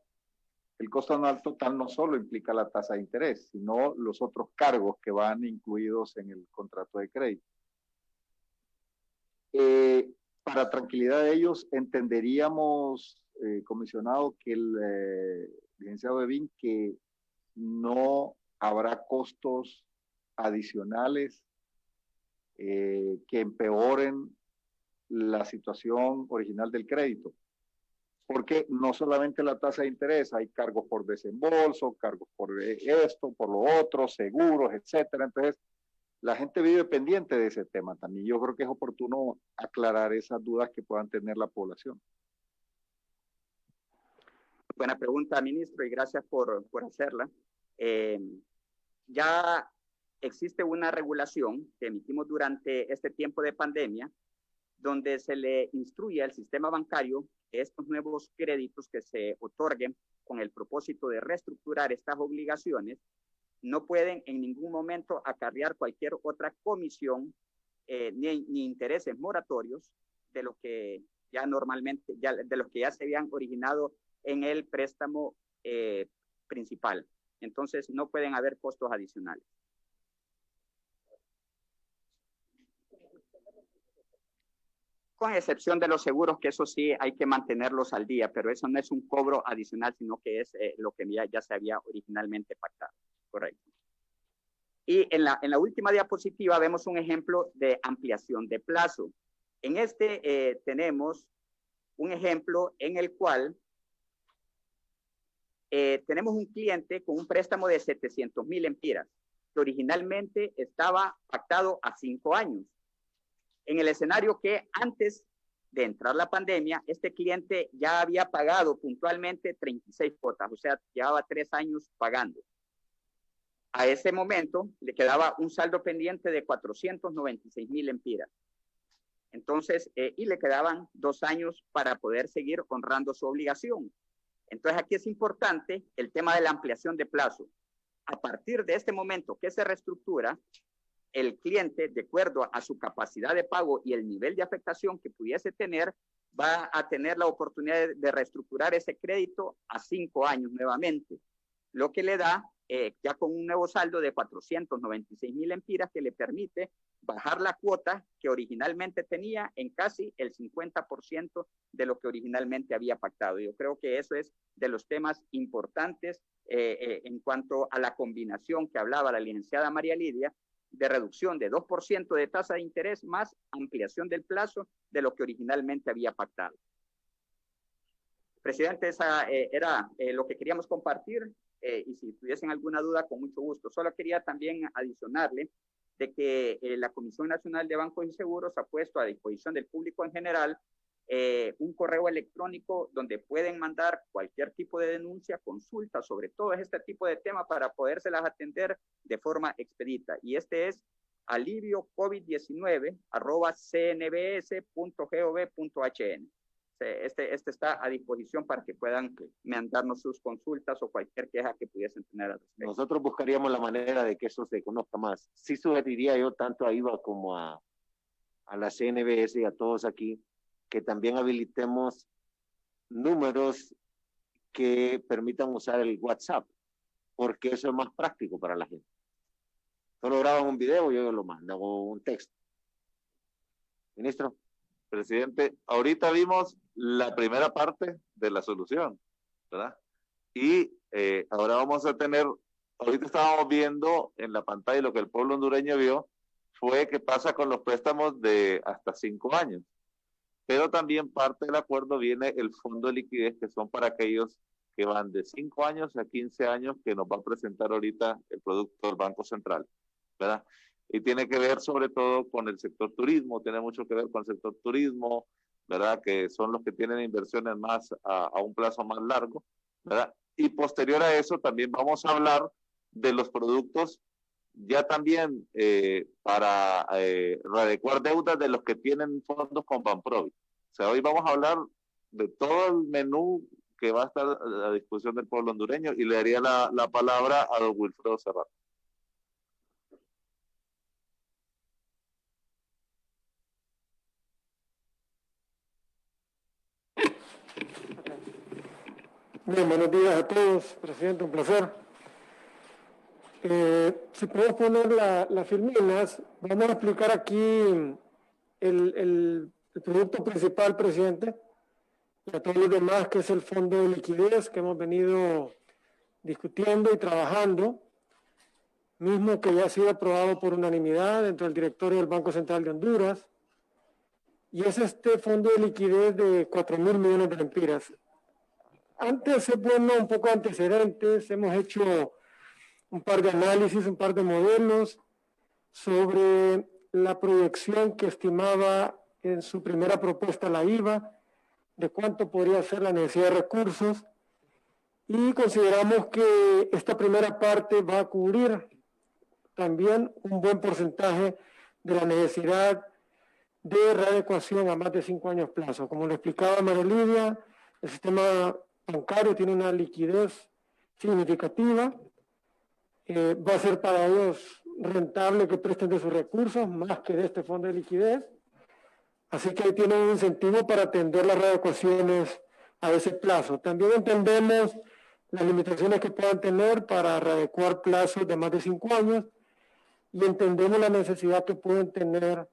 El costo anual total no solo implica la tasa de interés, sino los otros cargos que van incluidos en el contrato de crédito. Para tranquilidad de ellos, entenderíamos, comisionado, que el licenciado Evin, que no habrá costos adicionales que empeoren la situación original del crédito. Porque no solamente la tasa de interés, hay cargos por desembolso, cargos por esto, por lo otro, seguros, etcétera. Entonces, la gente vive pendiente de ese tema también. Yo creo que es oportuno aclarar esas dudas que puedan tener la población. Buena pregunta, ministro, y gracias por hacerla. Ya existe una regulación que emitimos durante este tiempo de pandemia, donde se le instruye al sistema bancario que estos nuevos créditos que se otorguen con el propósito de reestructurar estas obligaciones no pueden en ningún momento acarrear cualquier otra comisión ni intereses moratorios de lo que ya normalmente, de los que ya se habían originado en el préstamo principal. Entonces, no pueden haber costos adicionales. Con excepción de los seguros, que eso sí hay que mantenerlos al día, pero eso no es un cobro adicional, sino que es lo que ya se había originalmente pactado. Correcto. Y en la última diapositiva vemos un ejemplo de ampliación de plazo. En este tenemos un ejemplo en el cual tenemos un cliente con un préstamo de 700,000 empiras, que originalmente estaba pactado a 5 años. En el escenario que antes de entrar la pandemia, este cliente ya había pagado puntualmente 36 cuotas, o sea, llevaba 3 años pagando. A ese momento le quedaba un saldo pendiente de 496,000 empiras. Entonces, y le quedaban 2 años para poder seguir honrando su obligación. Entonces, aquí es importante el tema de la ampliación de plazo. A partir de este momento que se reestructura, el cliente, de acuerdo a su capacidad de pago y el nivel de afectación que pudiese tener, va a tener la oportunidad de reestructurar ese crédito a 5 años nuevamente, lo que le da ya con un nuevo saldo de 496,000 empiras que le permite bajar la cuota que originalmente tenía en casi el 50% de lo que originalmente había pactado. Yo creo que eso es de los temas importantes en cuanto a la combinación que hablaba la licenciada María Lidia, de reducción de 2% de tasa de interés más ampliación del plazo de lo que originalmente había pactado. Presidente, esa era lo que queríamos compartir y si tuviesen alguna duda, con mucho gusto. Solo quería también adicionarle de que la Comisión Nacional de Bancos y Seguros ha puesto a disposición del público en general un correo electrónico donde pueden mandar cualquier tipo de denuncia, consulta sobre todo este tipo de temas para podérselas atender de forma expedita. Y este es aliviocovid19@cnbs.gov.hn. Este está a disposición para que puedan mandarnos sus consultas o cualquier queja que pudiesen tener al respecto. Nosotros buscaríamos la manera de que eso se conozca más. Sí sugeriría yo tanto a IVA como a la CNBS y a todos aquí que también habilitemos números que permitan usar el WhatsApp, porque eso es más práctico para la gente. Solo graban un video y yo lo mando, o un texto. Ministro. presidente, ahorita vimos la primera parte de la solución, ¿verdad? Y ahora vamos a tener, ahorita estábamos viendo en la pantalla, lo que el pueblo hondureño vio fue qué pasa con los préstamos de hasta 5 años. Pero también parte del acuerdo viene el fondo de liquidez, que son para aquellos que van de 5 años a 15 años, que nos va a presentar ahorita el producto del Banco Central, ¿verdad? Y tiene que ver sobre todo con el sector turismo, tiene mucho que ver con el sector turismo, ¿verdad? Que son los que tienen inversiones más a un plazo más largo, ¿verdad? Y posterior a eso también vamos a hablar de los productos ya también para readecuar deudas de los que tienen fondos con Banprovi. O sea, hoy vamos a hablar de todo el menú que va a estar a disposición del pueblo hondureño y le daría la palabra a don Wilfredo Serrato. Bien, buenos días a todos, presidente, un placer. Si podemos poner las filminas, vamos a explicar aquí el producto principal, presidente, y a todos los demás, que es el fondo de liquidez que hemos venido discutiendo y trabajando, mismo que ya ha sido aprobado por unanimidad dentro del directorio del Banco Central de Honduras, y es este fondo de liquidez de 4.000 millones de lempiras. Antes es bueno un poco antecedentes, hemos hecho un par de análisis, un par de modelos sobre la proyección que estimaba en su primera propuesta la IVA, de cuánto podría ser la necesidad de recursos, y consideramos que esta primera parte va a cubrir también un buen porcentaje de la necesidad de readecuación a más de 5 años plazo. Como lo explicaba María Lidia, el sistema bancario tiene una liquidez significativa, va a ser para ellos rentable que presten de sus recursos más que de este fondo de liquidez, así que tienen un incentivo para atender las readecuaciones a ese plazo. También entendemos las limitaciones que puedan tener para readecuar plazos de más de 5 años y entendemos la necesidad que pueden tener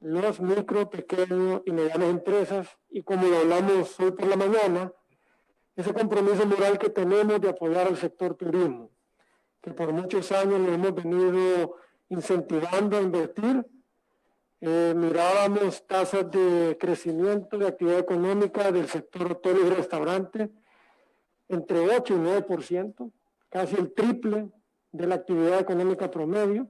los micro, pequeños y medianas empresas, y como lo hablamos hoy por la mañana, ese compromiso moral que tenemos de apoyar al sector turismo, que por muchos años lo hemos venido incentivando a invertir. Mirábamos tasas de crecimiento de actividad económica del sector hotel y restaurante entre 8 y 9%, casi el triple de la actividad económica promedio.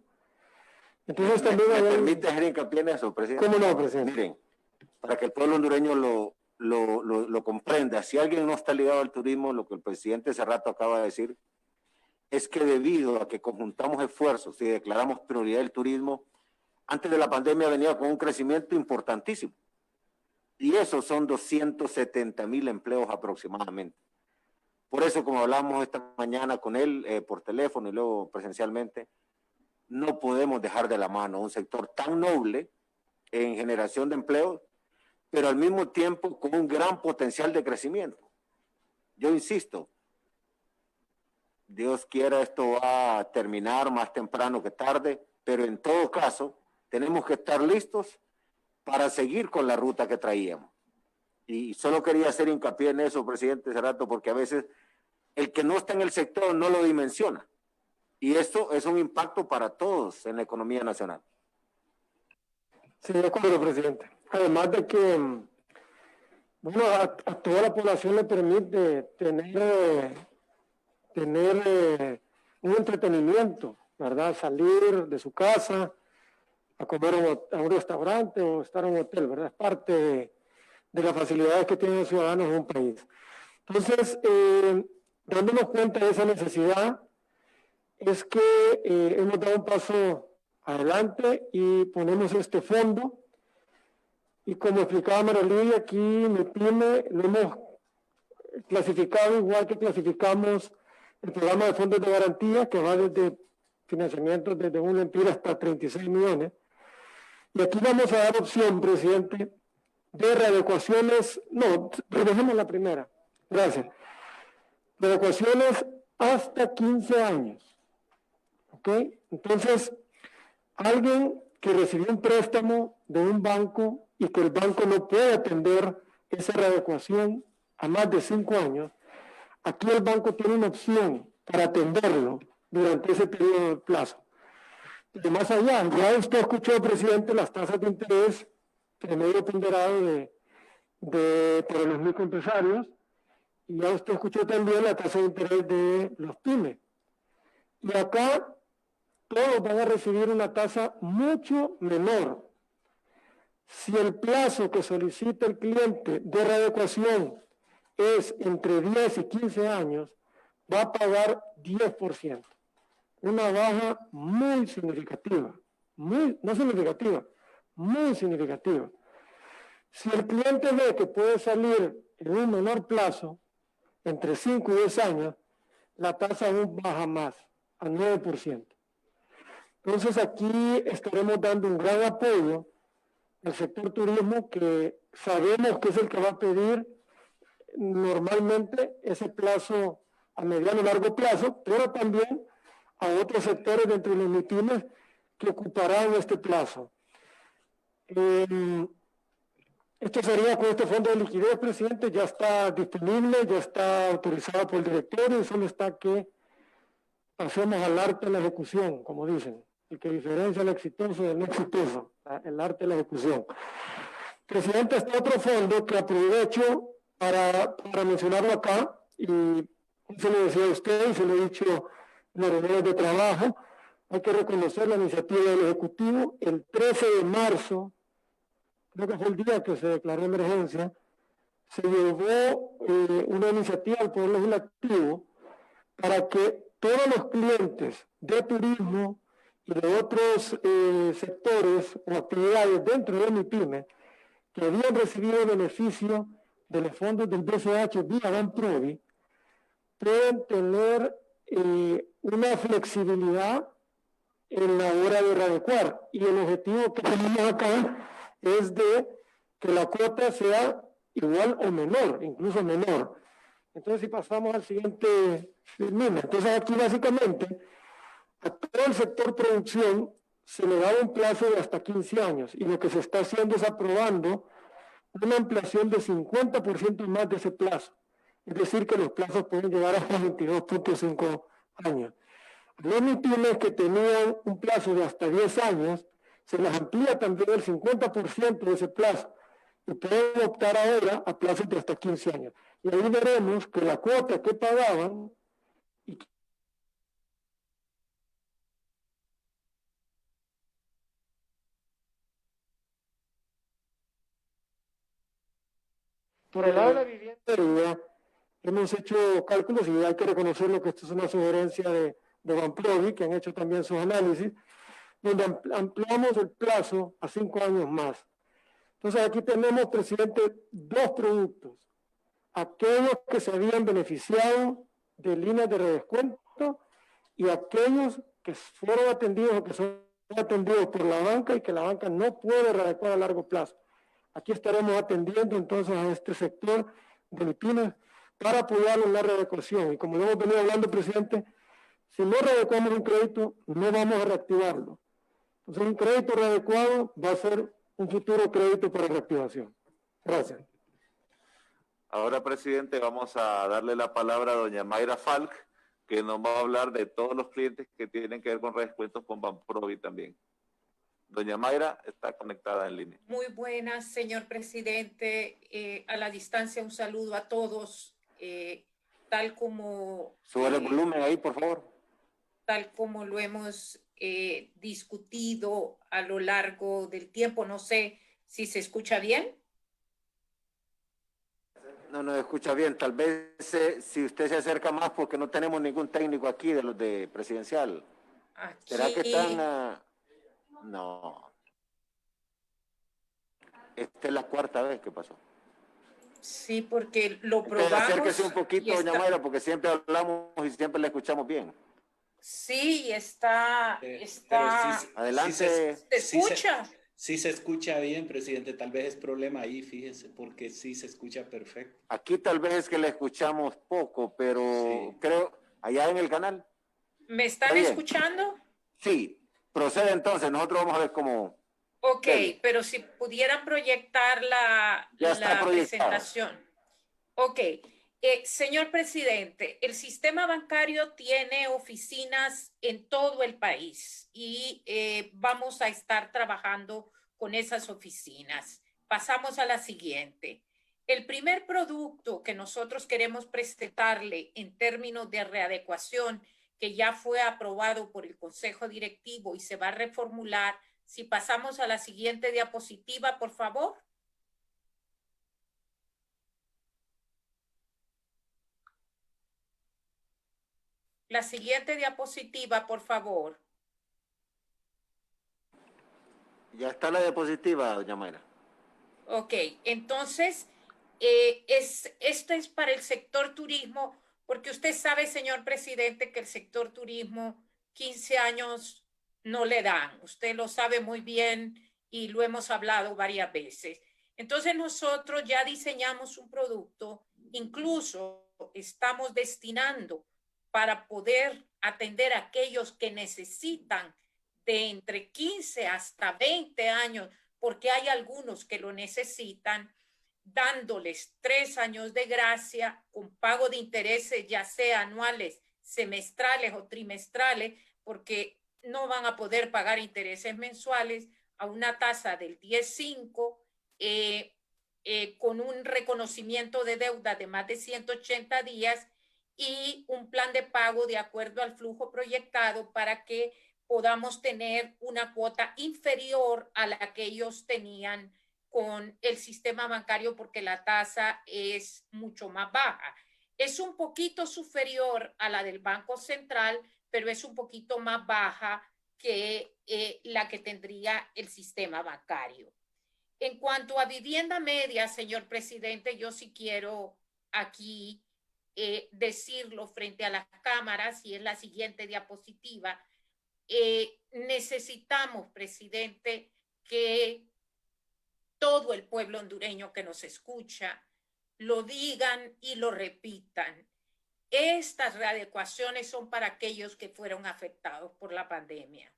Entonces también ¿Me permite hacer hincapié en eso, presidente? ¿Cómo no, presidente? Miren, para que el pueblo hondureño lo comprenda, si alguien no está ligado al turismo, lo que el presidente hace rato acaba de decir, es que debido a que conjuntamos esfuerzos y declaramos prioridad del turismo, antes de la pandemia venía con un crecimiento importantísimo. Y esos son 270,000 empleos aproximadamente. Por eso, como hablamos esta mañana con él por teléfono y luego presencialmente, no podemos dejar de la mano un sector tan noble en generación de empleo, pero al mismo tiempo con un gran potencial de crecimiento. Yo insisto, Dios quiera esto va a terminar más temprano que tarde, pero en todo caso tenemos que estar listos para seguir con la ruta que traíamos. Y solo quería hacer hincapié en eso, presidente Serrato, porque a veces el que no está en el sector no lo dimensiona. Y esto es un impacto para todos en la economía nacional. Sí, de acuerdo, presidente. Además de que, bueno, a toda la población le permite tener un entretenimiento, ¿verdad? Salir de su casa a comer a un restaurante o estar en un hotel, ¿verdad? Es parte de las facilidades que tienen los ciudadanos en un país. Entonces, dándonos cuenta de esa necesidad, es que hemos dado un paso adelante y ponemos este fondo. Y como explicaba María Lidia, aquí mi pyme lo hemos clasificado igual que clasificamos el programa de fondos de garantía, que va desde financiamientos desde 1 lempira hasta 36 millones. Y aquí vamos a dar opción, presidente, de readecuaciones, no, dejemos la primera, gracias. Readecuaciones hasta 15 años. ¿Ok? Entonces, alguien que recibió un préstamo de un banco y que el banco no puede atender esa readecuación a más de 5 años, aquí el banco tiene una opción para atenderlo durante ese periodo de plazo. Y más allá, ya usted escuchó, presidente, las tasas de interés promedio ponderado para los microempresarios, y ya usted escuchó también la tasa de interés de los pymes. Y acá todos van a recibir una tasa mucho menor. Si el plazo que solicita el cliente de readecuación es entre 10 y 15 años, va a pagar 10%. Una baja muy significativa, no significativa, muy significativa. Si el cliente ve que puede salir en un menor plazo, entre 5 y 10 años, la tasa aún baja más, a 9%. Entonces aquí estaremos dando un gran apoyo al sector turismo, que sabemos que es el que va a pedir normalmente ese plazo a mediano y largo plazo, pero también a otros sectores dentro de los MIPYMES que ocuparán este plazo. Esto sería con este fondo de liquidez, presidente, ya está disponible, ya está autorizado por el directorio, y solo está que pasemos al arte de la ejecución, como dicen, el que diferencia el exitoso del no exitoso, el arte de la ejecución. Presidente, está otro fondo que aprovecho para mencionarlo acá, y se lo decía a usted y se lo he dicho en las reuniones de trabajo. Hay que reconocer la iniciativa del Ejecutivo. El 13 de marzo, creo que fue el día que se declaró emergencia, se llevó una iniciativa al Poder Legislativo para que todos los clientes de turismo y de otros sectores o actividades dentro de MIPYME que habían recibido beneficio de los fondos del BCH vía Banprovi pueden tener una flexibilidad en la hora de readecuar. Y el objetivo que tenemos acá es de que la cuota sea igual o menor, incluso menor. Entonces, si pasamos al siguiente filmina, entonces aquí básicamente a todo el sector producción se le da un plazo de hasta 15 años, y lo que se está haciendo es aprobando una ampliación de 50% más de ese plazo. Es decir, que los plazos pueden llegar hasta 22.5 años. Los MIPYMES que tenían un plazo de hasta 10 años, se les amplía también el 50% de ese plazo, y pueden optar ahora a plazos de hasta 15 años. Y ahí veremos que la cuota que pagaban por el lado de la vivienda, hemos hecho cálculos, y hay que reconocerlo que esto es una sugerencia de Banprovi, que han hecho también sus análisis, donde ampliamos el plazo a 5 años más. Entonces aquí tenemos, presidente, dos productos. Aquellos que se habían beneficiado de líneas de redescuento y aquellos que fueron atendidos o que son atendidos por la banca y que la banca no puede readecuar a largo plazo. Aquí estaremos atendiendo entonces a este sector de MIPYMES para apoyarlo en la readecuación. Y como lo hemos venido hablando, presidente, si no readecuamos un crédito, no vamos a reactivarlo. Entonces, un crédito readecuado va a ser un futuro crédito para reactivación. Gracias. Ahora, presidente, vamos a darle la palabra a doña Mayra Falk, que nos va a hablar de todos los clientes que tienen que ver con redescuentos con Banprovi también. Doña Mayra está conectada en línea. Muy buenas, señor presidente. A la distancia, un saludo a todos. Tal como... Sube el volumen ahí, por favor. Tal como lo hemos discutido a lo largo del tiempo. No sé si se escucha bien. No escucha bien. Tal vez si usted se acerca más, porque no tenemos ningún técnico aquí de los de presidencial. Aquí... ¿Será que están...? No. Esta es la cuarta vez que pasó. Sí, porque lo probamos. Acérquese un poquito, doña Mayra, porque siempre hablamos y siempre la escuchamos bien. Sí, está... Sí, adelante. ¿Se escucha? Sí se escucha bien, presidente. Tal vez es problema ahí, fíjese, porque sí se escucha perfecto. Aquí tal vez es que la escuchamos poco, pero sí. Creo, allá en el canal. ¿Me están escuchando? Sí, procede entonces. Nosotros vamos a ver cómo Ok, Dele. pero si pudieran proyectar Ya está la proyectada. presentación. Ok, señor presidente, el sistema bancario tiene oficinas en todo el país y vamos a estar trabajando con esas oficinas. Pasamos a la siguiente. El primer producto que nosotros queremos presentarle en términos de readecuación, que ya fue aprobado por el Consejo Directivo y se va a reformular. Si pasamos a la siguiente diapositiva, por favor. La siguiente diapositiva, por favor. Ya está la diapositiva, doña Mayra. Ok, entonces, esto es para el sector turismo, porque usted sabe, señor presidente, que el sector turismo 15 años no le dan. Usted lo sabe muy bien y lo hemos hablado varias veces. Entonces, nosotros ya diseñamos un producto, incluso estamos destinando para poder atender a aquellos que necesitan de entre 15 hasta 20 años, porque hay algunos que lo necesitan, dándoles 3 años de gracia con pago de intereses, ya sea anuales, semestrales o trimestrales, porque no van a poder pagar intereses mensuales a una tasa del 10.5, con un reconocimiento de deuda de más de 180 días y un plan de pago de acuerdo al flujo proyectado para que podamos tener una cuota inferior a la que ellos tenían con el sistema bancario, porque la tasa es mucho más baja. Es un poquito superior a la del Banco Central, pero es un poquito más baja que la que tendría el sistema bancario. En cuanto a vivienda media, señor presidente, yo sí quiero aquí decirlo frente a las cámaras, y es la siguiente diapositiva. Necesitamos, presidente, que todo el pueblo hondureño que nos escucha lo digan y lo repitan. Estas readecuaciones son para aquellos que fueron afectados por la pandemia.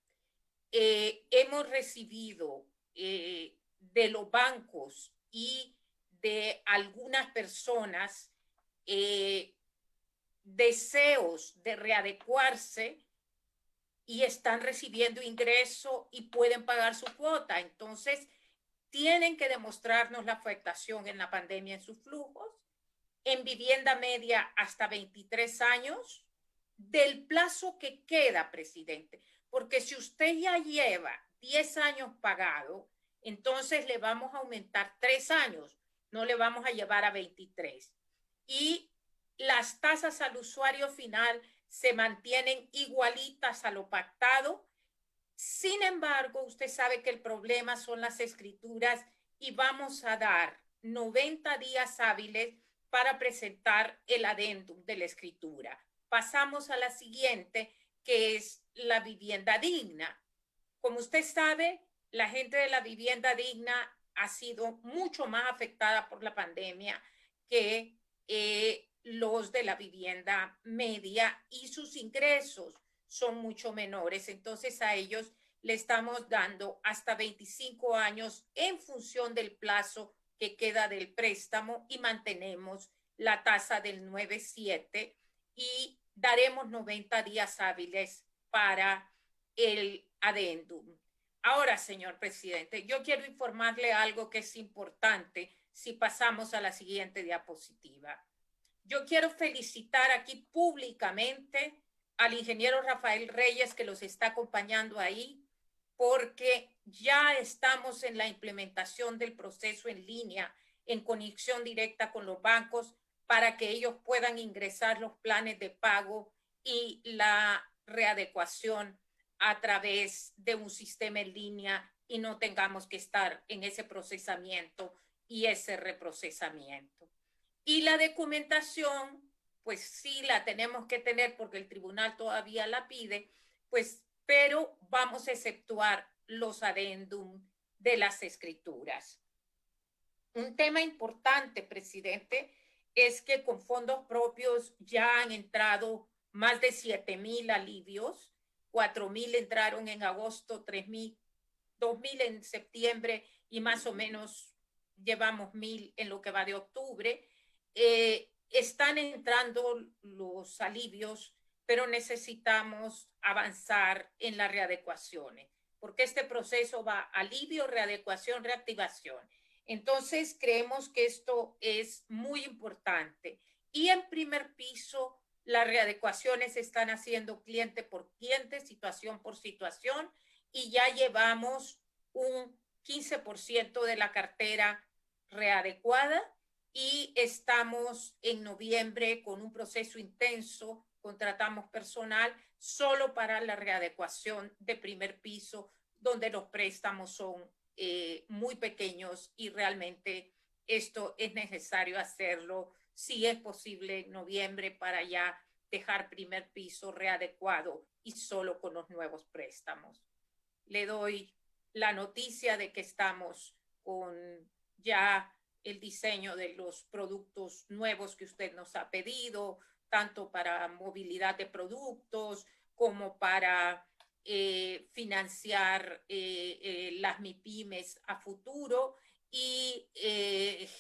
Hemos recibido de los bancos y de algunas personas deseos de readecuarse y están recibiendo ingreso y pueden pagar su cuota. Entonces, tienen que demostrarnos la afectación en la pandemia en sus flujos, en vivienda media hasta 23 años, del plazo que queda, presidente. Porque si usted ya lleva 10 años pagado, entonces le vamos a aumentar 3 años, no le vamos a llevar a 23. Y las tasas al usuario final se mantienen igualitas a lo pactado. Sin embargo, usted sabe que el problema son las escrituras y vamos a dar 90 días hábiles para presentar el adendum de la escritura. Pasamos a la siguiente, que es la vivienda digna. Como usted sabe, la gente de la vivienda digna ha sido mucho más afectada por la pandemia que los de la vivienda media, y sus ingresos son mucho menores. Entonces a ellos le estamos dando hasta 25 años en función del plazo que queda del préstamo, y mantenemos la tasa del 9.7 y daremos 90 días hábiles para el adendum. Ahora, señor presidente, yo quiero informarle algo que es importante si pasamos a la siguiente diapositiva. Yo quiero felicitar aquí públicamente al ingeniero Rafael Reyes, que los está acompañando ahí, porque ya estamos en la implementación del proceso en línea, en conexión directa con los bancos, para que ellos puedan ingresar los planes de pago y la readecuación a través de un sistema en línea, y no tengamos que estar en ese procesamiento y ese reprocesamiento. Y la documentación, pues sí la tenemos que tener porque el tribunal todavía la pide, pues, pero vamos a exceptuar los adendum de las escrituras. Un tema importante, presidente, es que con fondos propios ya han entrado más de 7,000 alivios, 4,000 entraron en agosto, 3,000 2.000 en septiembre y más o menos llevamos 1.000 en lo que va de octubre. Están entrando los alivios, pero necesitamos avanzar en las readecuaciones, porque este proceso va alivio, readecuación, reactivación. Entonces, creemos que esto es muy importante. Y en primer piso, las readecuaciones se están haciendo cliente por cliente, situación por situación, y ya llevamos un 15% de la cartera readecuada y estamos en noviembre con un proceso intenso. Contratamos personal solo para la readecuación de primer piso, donde los préstamos son muy pequeños y realmente esto es necesario hacerlo si es posible en noviembre para ya dejar primer piso readecuado y solo con los nuevos préstamos. Le doy la noticia de que estamos con ya el diseño de los productos nuevos que usted nos ha pedido, tanto para movilidad de productos como para financiar las MIPYMES a futuro y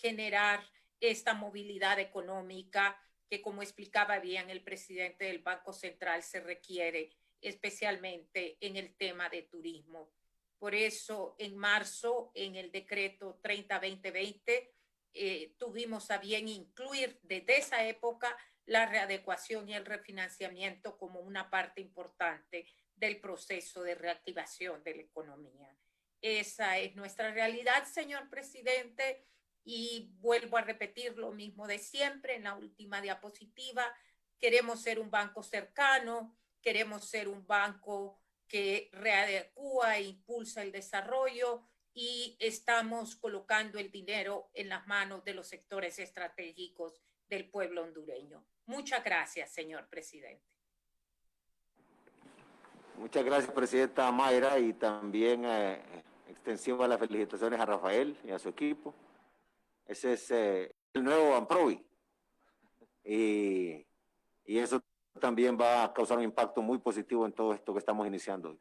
generar esta movilidad económica que, como explicaba bien el presidente del Banco Central, se requiere especialmente en el tema de turismo. Por eso, en marzo, en el decreto 30-2020, tuvimos a bien incluir desde esa época la readecuación y el refinanciamiento como una parte importante del proceso de reactivación de la economía. Esa es nuestra realidad, señor presidente, y vuelvo a repetir lo mismo de siempre en la última diapositiva. Queremos ser un banco cercano, queremos ser un banco que readecúa e impulsa el desarrollo y estamos colocando el dinero en las manos de los sectores estratégicos del pueblo hondureño. Muchas gracias, señor presidente. Muchas gracias, presidenta Mayra, y también extensivo a las felicitaciones a Rafael y a su equipo. Ese es el nuevo Banprovi. Y eso también va a causar un impacto muy positivo en todo esto que estamos iniciando hoy.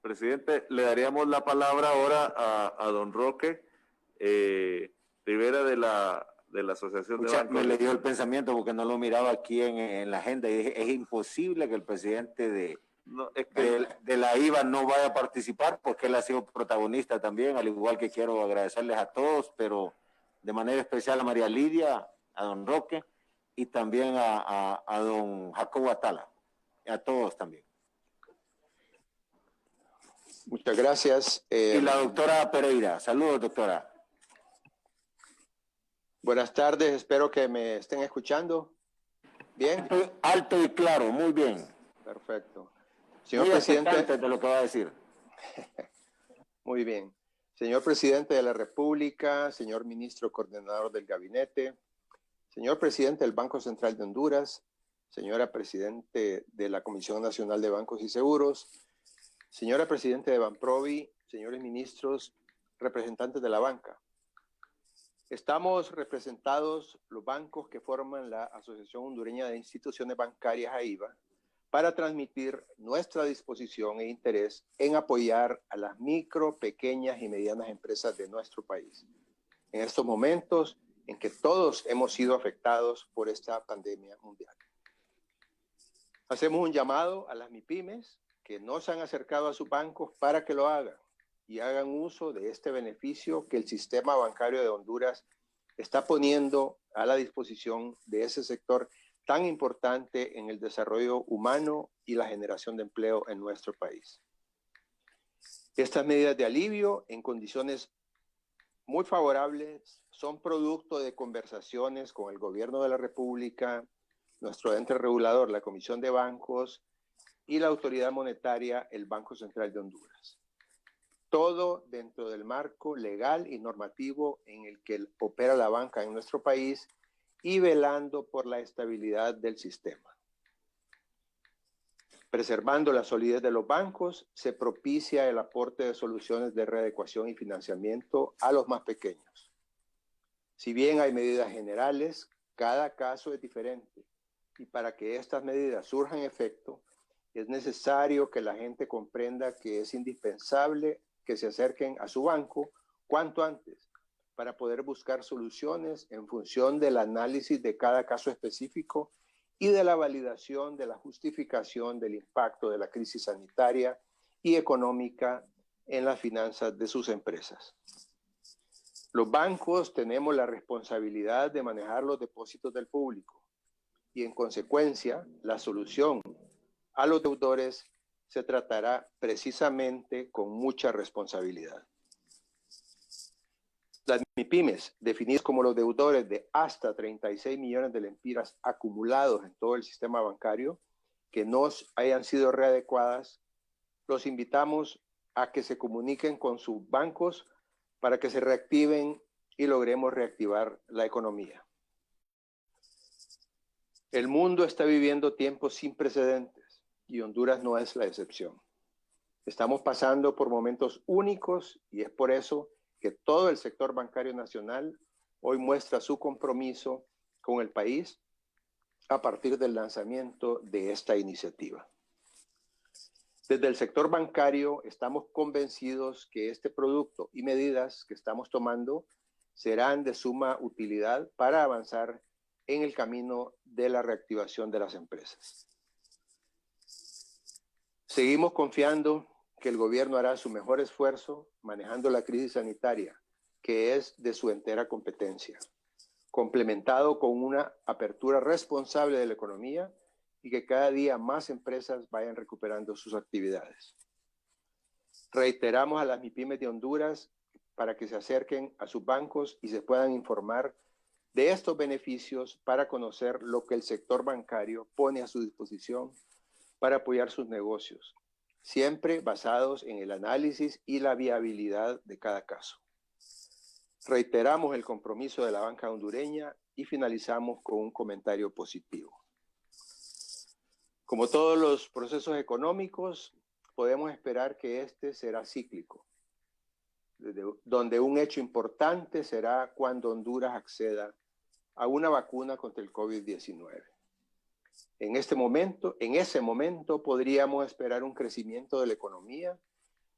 Presidente, le daríamos la palabra ahora a don Roque Rivera de la Asociación de Bancos. Me le dio el pensamiento porque no lo miraba aquí en la agenda y dije, es imposible que el presidente de la IVA no vaya a participar porque él ha sido protagonista también, al igual que quiero agradecerles a todos, pero de manera especial a María Lidia, a don Roque y también a don Jacobo Atala, a todos también. Muchas gracias. Y la doctora Pereira. Saludos, doctora. Buenas tardes, espero que me estén escuchando. ¿Bien? Alto y claro, muy bien. Perfecto. Señor muy presidente, de lo que va a decir. Muy bien. Señor presidente de la República, señor ministro coordinador del gabinete, señor presidente del Banco Central de Honduras, señora presidente de la Comisión Nacional de Bancos y Seguros, señora presidente de Banprovi, señores ministros, representantes de la banca. Estamos representados los bancos que forman la Asociación Hondureña de Instituciones Bancarias, AIBA, para transmitir nuestra disposición e interés en apoyar a las micro, pequeñas y medianas empresas de nuestro país. En estos momentos en que todos hemos sido afectados por esta pandemia mundial. Hacemos un llamado a las MIPYMES que no se han acercado a sus bancos para que lo hagan y hagan uso de este beneficio que el sistema bancario de Honduras está poniendo a la disposición de ese sector tan importante en el desarrollo humano y la generación de empleo en nuestro país. Estas medidas de alivio en condiciones muy favorables son producto de conversaciones con el gobierno de la República, nuestro ente regulador, la Comisión de Bancos y la Autoridad Monetaria, el Banco Central de Honduras. Todo dentro del marco legal y normativo en el que opera la banca en nuestro país y velando por la estabilidad del sistema. Preservando la solidez de los bancos, se propicia el aporte de soluciones de readecuación y financiamiento a los más pequeños. Si bien hay medidas generales, cada caso es diferente y para que estas medidas surjan efecto, es necesario que la gente comprenda que es indispensable que se acerquen a su banco cuanto antes para poder buscar soluciones en función del análisis de cada caso específico y de la validación de la justificación del impacto de la crisis sanitaria y económica en las finanzas de sus empresas. Los bancos tenemos la responsabilidad de manejar los depósitos del público y, en consecuencia, la solución a los deudores se tratará precisamente con mucha responsabilidad. Las MIPYMES, definidas como los deudores de hasta 36 millones de lempiras acumulados en todo el sistema bancario, que no hayan sido readecuadas, los invitamos a que se comuniquen con sus bancos para que se reactiven y logremos reactivar la economía. El mundo está viviendo tiempos sin precedentes y Honduras no es la excepción. Estamos pasando por momentos únicos y es por eso que todo el sector bancario nacional hoy muestra su compromiso con el país a partir del lanzamiento de esta iniciativa. Desde el sector bancario estamos convencidos que este producto y medidas que estamos tomando serán de suma utilidad para avanzar en el camino de la reactivación de las empresas. Seguimos confiando que el gobierno hará su mejor esfuerzo manejando la crisis sanitaria, que es de su entera competencia, complementado con una apertura responsable de la economía y que cada día más empresas vayan recuperando sus actividades. Reiteramos a las MIPYMES de Honduras para que se acerquen a sus bancos y se puedan informar de estos beneficios para conocer lo que el sector bancario pone a su disposición para apoyar sus negocios, siempre basados en el análisis y la viabilidad de cada caso. Reiteramos el compromiso de la banca hondureña y finalizamos con un comentario positivo. Como todos los procesos económicos, podemos esperar que este será cíclico, donde un hecho importante será cuando Honduras acceda a una vacuna contra el COVID-19. En ese momento podríamos esperar un crecimiento de la economía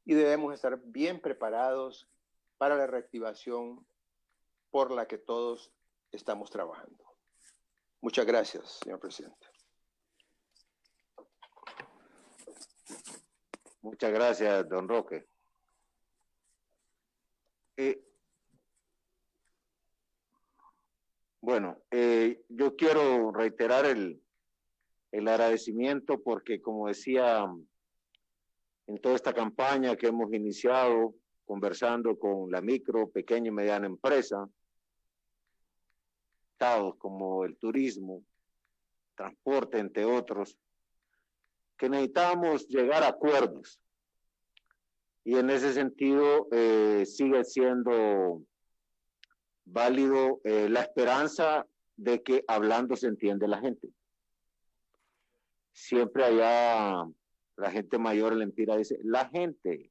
y debemos estar bien preparados para la reactivación por la que todos estamos trabajando. Muchas gracias, señor presidente. Muchas gracias, don Roque. Yo quiero reiterar el agradecimiento porque, como decía, en toda esta campaña que hemos iniciado conversando con la micro, pequeña y mediana empresa, estados como el turismo, transporte, entre otros, que necesitamos llegar a acuerdos. Y en ese sentido sigue siendo válido la esperanza de que hablando se entiende la gente. Siempre allá la gente mayor en la Empira dice, la gente,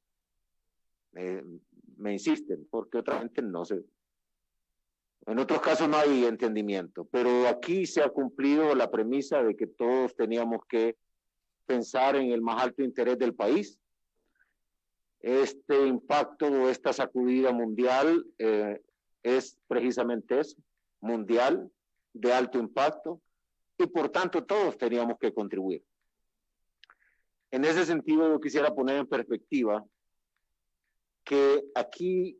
me insisten, porque otra gente no se... En otros casos no hay entendimiento, pero aquí se ha cumplido la premisa de que todos teníamos que pensar en el más alto interés del país. Este impacto, esta sacudida mundial es precisamente eso, mundial, de alto impacto, y por tanto todos teníamos que contribuir. En ese sentido yo quisiera poner en perspectiva que aquí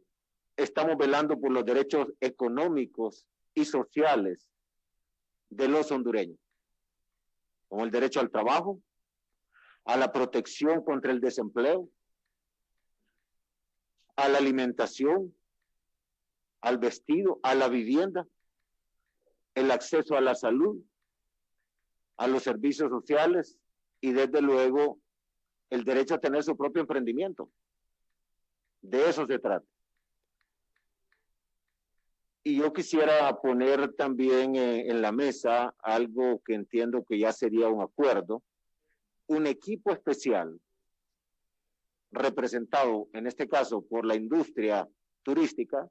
estamos velando por los derechos económicos y sociales de los hondureños, como el derecho al trabajo, a la protección contra el desempleo, a la alimentación, al vestido, a la vivienda, el acceso a la salud, a los servicios sociales y desde luego el derecho a tener su propio emprendimiento. De eso se trata. Y yo quisiera poner también en la mesa algo que entiendo que ya sería un acuerdo, un equipo especial representado en este caso por la industria turística,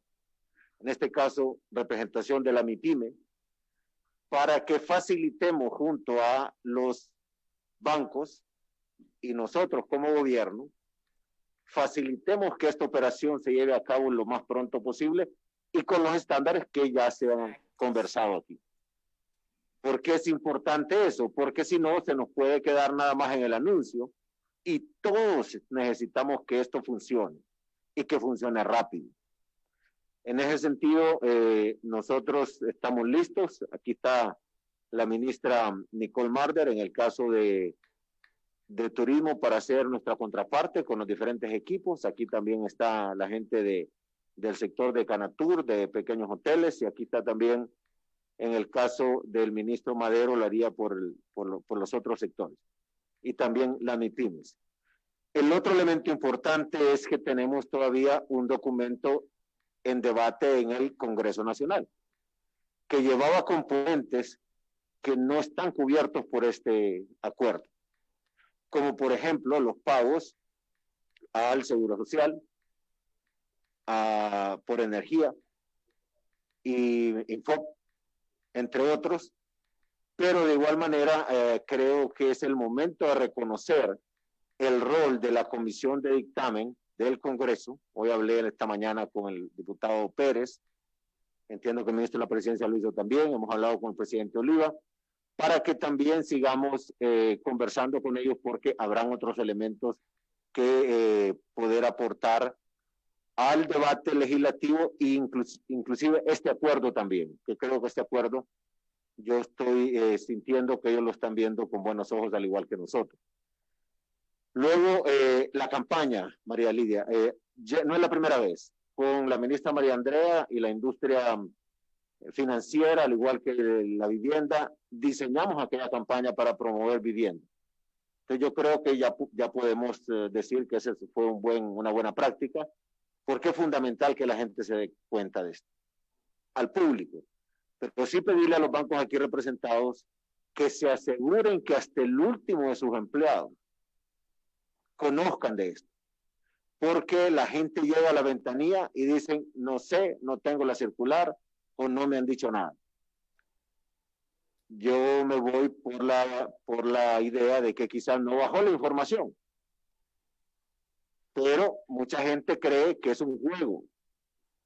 en este caso representación de la MIPYME, para que facilitemos junto a los bancos y nosotros como gobierno, facilitemos que esta operación se lleve a cabo lo más pronto posible y con los estándares que ya se han conversado aquí. ¿Por qué es importante eso? Porque si no, se nos puede quedar nada más en el anuncio y todos necesitamos que esto funcione y que funcione rápido. En ese sentido, nosotros estamos listos. Aquí está la ministra Nicole Marder en el caso de turismo para hacer nuestra contraparte con los diferentes equipos. Aquí también está la gente del sector de Canatur, de pequeños hoteles, y aquí está también en el caso del ministro Madero, lo haría por los otros sectores. Y también la MIPIMES. El otro elemento importante es que tenemos todavía un documento en debate en el Congreso Nacional, que llevaba componentes que no están cubiertos por este acuerdo, como por ejemplo los pagos al Seguro Social, por energía y Infop, entre otros, pero de igual manera creo que es el momento de reconocer el rol de la Comisión de Dictamen del Congreso. Hoy hablé esta mañana con el diputado Pérez, entiendo que el ministro de la Presidencia lo hizo también, hemos hablado con el presidente Oliva, para que también sigamos conversando con ellos porque habrán otros elementos que poder aportar al debate legislativo e inclusive este acuerdo también, que creo que este acuerdo yo estoy sintiendo que ellos lo están viendo con buenos ojos al igual que nosotros. Luego, la campaña, María Lidia, no es la primera vez, con la ministra María Andrea y la industria financiera, al igual que la vivienda, diseñamos aquella campaña para promover vivienda. Entonces yo creo que ya podemos decir que esa fue una buena práctica, porque es fundamental que la gente se dé cuenta de esto, al público. Pero sí pedirle a los bancos aquí representados que se aseguren que hasta el último de sus empleados conozcan de esto. Porque la gente llega a la ventanilla y dicen, no sé, no tengo la circular o no me han dicho nada. Yo me voy por la idea de que quizás no bajó la información. Pero mucha gente cree que es un juego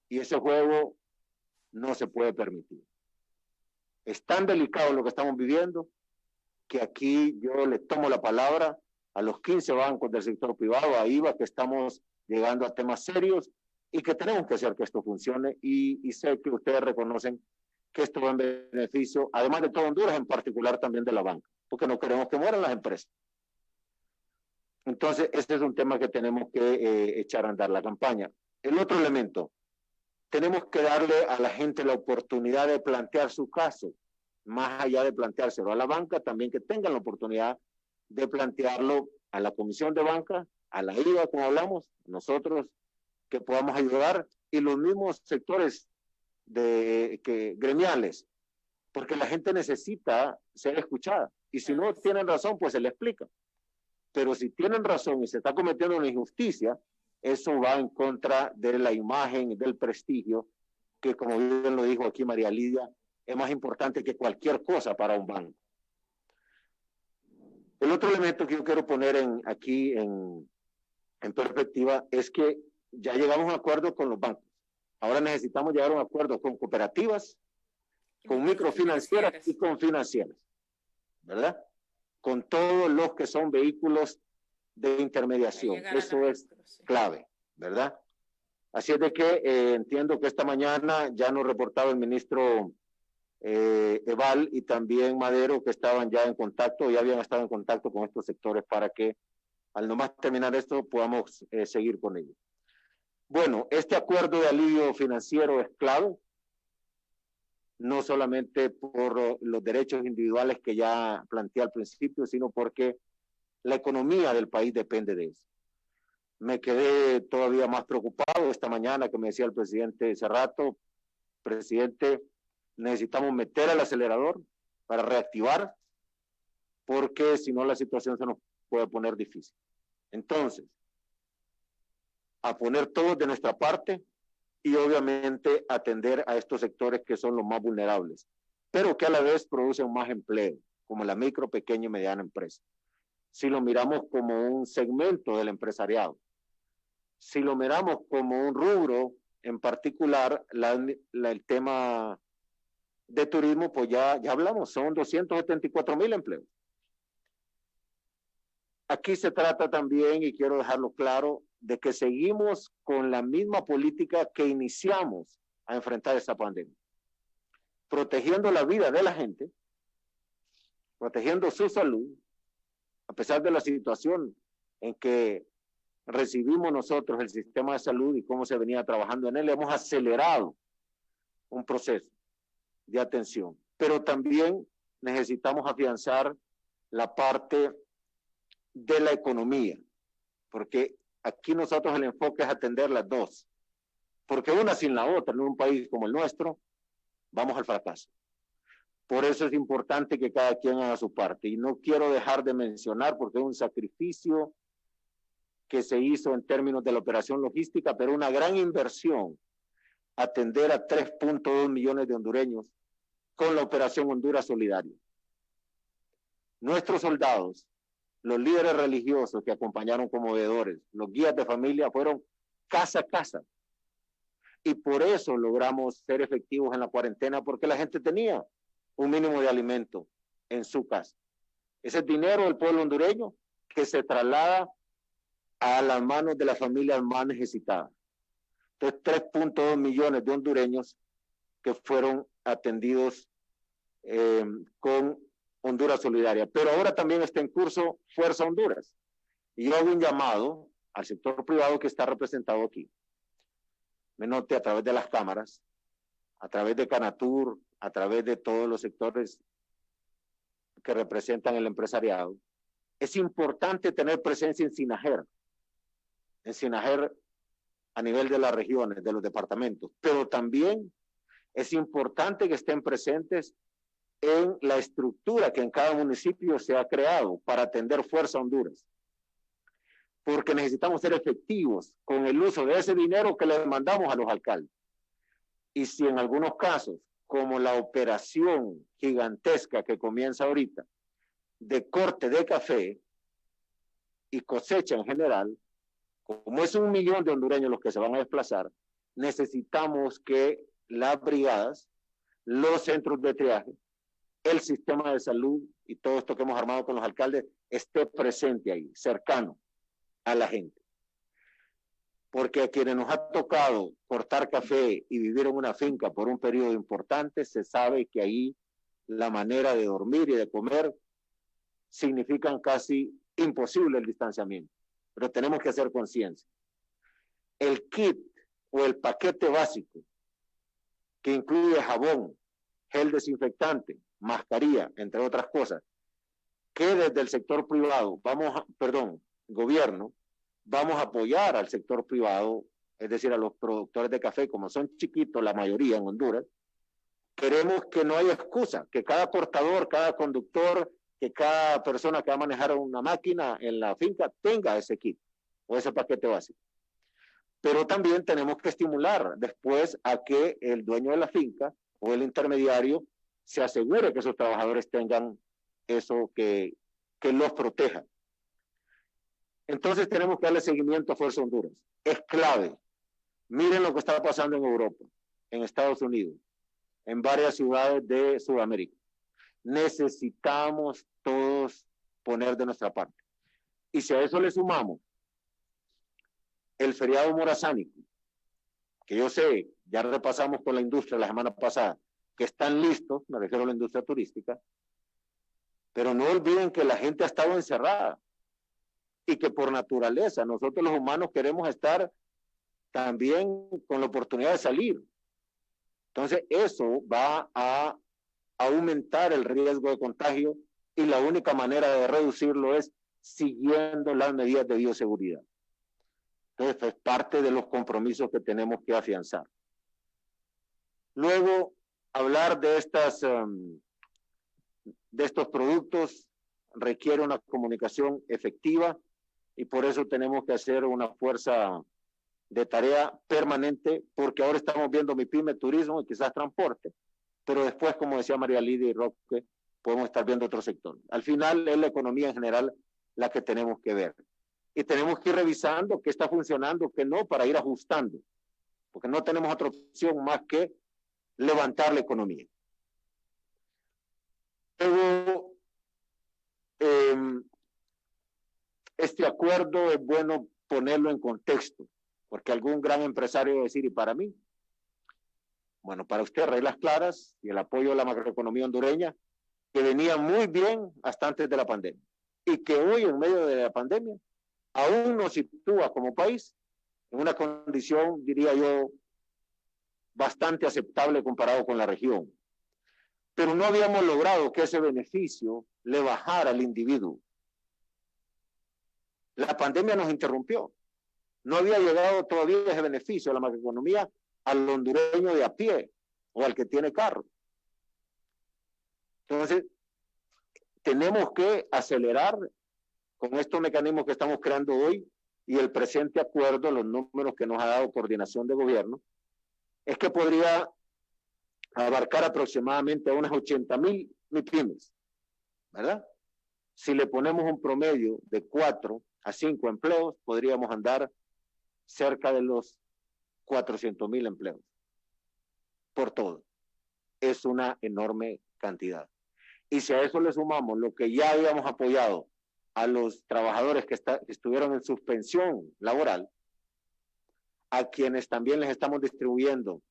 y ese juego no se puede permitir. Es tan delicado lo que estamos viviendo que aquí yo le tomo la palabra a los 15 bancos del sector privado, a IVA, que estamos llegando a temas serios y que tenemos que hacer que esto funcione y sé que ustedes reconocen que esto va en beneficio, además de todo Honduras, en particular también de la banca, porque no queremos que mueran las empresas. Entonces, este es un tema que tenemos que echar a andar la campaña. El otro elemento, tenemos que darle a la gente la oportunidad de plantear su caso, más allá de planteárselo a la banca, también que tengan la oportunidad de plantearlo a la Comisión de Banca, a la IVA, como hablamos, nosotros que podamos ayudar, y los mismos sectores gremiales, porque la gente necesita ser escuchada, y si no tienen razón, pues se le explica. Pero si tienen razón y se está cometiendo una injusticia, eso va en contra de la imagen y del prestigio, que como bien lo dijo aquí María Lidia, es más importante que cualquier cosa para un banco. El otro elemento que yo quiero poner aquí en perspectiva es que ya llegamos a un acuerdo con los bancos. Ahora necesitamos llegar a un acuerdo con cooperativas, con microfinancieras y con financieras, ¿verdad? Con todos los que son vehículos de intermediación. Eso es clave, ¿verdad? Así es de que entiendo que esta mañana ya nos reportaba el ministro Eval y también Madero, que estaban ya en contacto, ya habían estado en contacto con estos sectores para que al nomás terminar esto podamos seguir con ellos. Bueno, este acuerdo de alivio financiero es clave, no solamente por los derechos individuales que ya planteé al principio, sino porque la economía del país depende de eso. Me quedé todavía más preocupado esta mañana que me decía el presidente hace rato, presidente, necesitamos meter al acelerador para reactivar, porque si no la situación se nos puede poner difícil. Entonces, a poner todo de nuestra parte y obviamente atender a estos sectores que son los más vulnerables, pero que a la vez producen más empleo, como la micro, pequeña y mediana empresa. Si lo miramos como un segmento del empresariado, si lo miramos como un rubro en particular, el tema de turismo, pues ya hablamos, son 274,000 empleos. Aquí se trata también, y quiero dejarlo claro, de que seguimos con la misma política que iniciamos a enfrentar esta pandemia, protegiendo la vida de la gente, protegiendo su salud, a pesar de la situación en que recibimos nosotros el sistema de salud y cómo se venía trabajando en él. Hemos acelerado un proceso de atención, pero también necesitamos afianzar la parte de la economía, porque aquí nosotros el enfoque es atender las dos, porque una sin la otra en un país como el nuestro vamos al fracaso. Por eso es importante que cada quien haga su parte, y no quiero dejar de mencionar, porque es un sacrificio que se hizo en términos de la operación logística, pero una gran inversión, atender a 3.2 millones de hondureños con la operación Honduras Solidario. Nuestros soldados, los líderes religiosos que acompañaron como veedores, los guías de familia, fueron casa a casa, y por eso logramos ser efectivos en la cuarentena, porque la gente tenía un mínimo de alimento en su casa. Ese es dinero del pueblo hondureño que se traslada a las manos de las familias más necesitadas. Entonces, 3.2 millones de hondureños que fueron atendidos con Honduras Solidaria. Pero ahora también está en curso Fuerza Honduras. Y yo hago un llamado al sector privado que está representado aquí. Me note a través de las cámaras, a través de Canatur, a través de todos los sectores que representan el empresariado. Es importante tener presencia en SINAGER a nivel de las regiones, de los departamentos, pero también es importante que estén presentes en la estructura que en cada municipio se ha creado para atender Fuerza Honduras, porque necesitamos ser efectivos con el uso de ese dinero que le mandamos a los alcaldes. Y si en algunos casos, como la operación gigantesca que comienza ahorita, de corte de café y cosecha en general, como es 1 millón de hondureños los que se van a desplazar, necesitamos que las brigadas, los centros de triaje, el sistema de salud y todo esto que hemos armado con los alcaldes esté presente ahí, cercano a la gente. Porque a quienes nos ha tocado cortar café y vivir en una finca por un periodo importante, se sabe que ahí la manera de dormir y de comer significan casi imposible el distanciamiento. Pero tenemos que hacer conciencia. El kit o el paquete básico, que incluye jabón, gel desinfectante, mascarilla, entre otras cosas, que desde el sector privado, gobierno, vamos a apoyar al sector privado, es decir, a los productores de café, como son chiquitos la mayoría en Honduras. Queremos que no haya excusa, que cada cortador, cada conductor, que cada persona que va a manejar una máquina en la finca tenga ese kit o ese paquete básico. Pero también tenemos que estimular después a que el dueño de la finca o el intermediario se asegure que sus trabajadores tengan eso que los proteja. Entonces tenemos que darle seguimiento a Fuerza Honduras. Es clave. Miren lo que está pasando en Europa, en Estados Unidos, en varias ciudades de Sudamérica. Necesitamos todos poner de nuestra parte. Y si a eso le sumamos el feriado morazánico, que yo sé, ya repasamos con la industria la semana pasada, que están listos, me refiero a la industria turística, pero no olviden que la gente ha estado encerrada y que por naturaleza nosotros los humanos queremos estar también con la oportunidad de salir. Entonces eso va a aumentar el riesgo de contagio y la única manera de reducirlo es siguiendo las medidas de bioseguridad. Entonces es parte de los compromisos que tenemos que afianzar. Luego, hablar de estos productos requiere una comunicación efectiva y por eso tenemos que hacer una fuerza de tarea permanente, porque ahora estamos viendo MIPYME, turismo y quizás transporte, pero después, como decía María Lidia y Roque, podemos estar viendo otro sector. Al final es la economía en general la que tenemos que ver. y tenemos que ir revisando qué está funcionando, qué no, para ir ajustando, porque no tenemos otra opción más que levantar la economía. Luego, este acuerdo es bueno ponerlo en contexto, porque algún gran empresario va a decir, ¿y para mí? Bueno, para usted reglas claras y el apoyo a la macroeconomía hondureña, que venía muy bien hasta antes de la pandemia, y que hoy en medio de la pandemia aún nos sitúa como país en una condición, diría yo, bastante aceptable comparado con la región. Pero no habíamos logrado que ese beneficio le bajara al individuo. La pandemia nos interrumpió. No había llegado todavía ese beneficio a la macroeconomía al hondureño de a pie o al que tiene carro. Entonces, tenemos que acelerar con estos mecanismos que estamos creando hoy y el presente acuerdo, los números que nos ha dado Coordinación de Gobierno, es que podría abarcar aproximadamente a unas 80,000 MIPYMES, ¿verdad? Si le ponemos un promedio de 4 a 5 empleos, podríamos andar cerca de los 400,000 empleos. Por todo. Es una enorme cantidad. Y si a eso le sumamos lo que ya habíamos apoyado a los trabajadores que estuvieron en suspensión laboral, a quienes también les estamos distribuyendo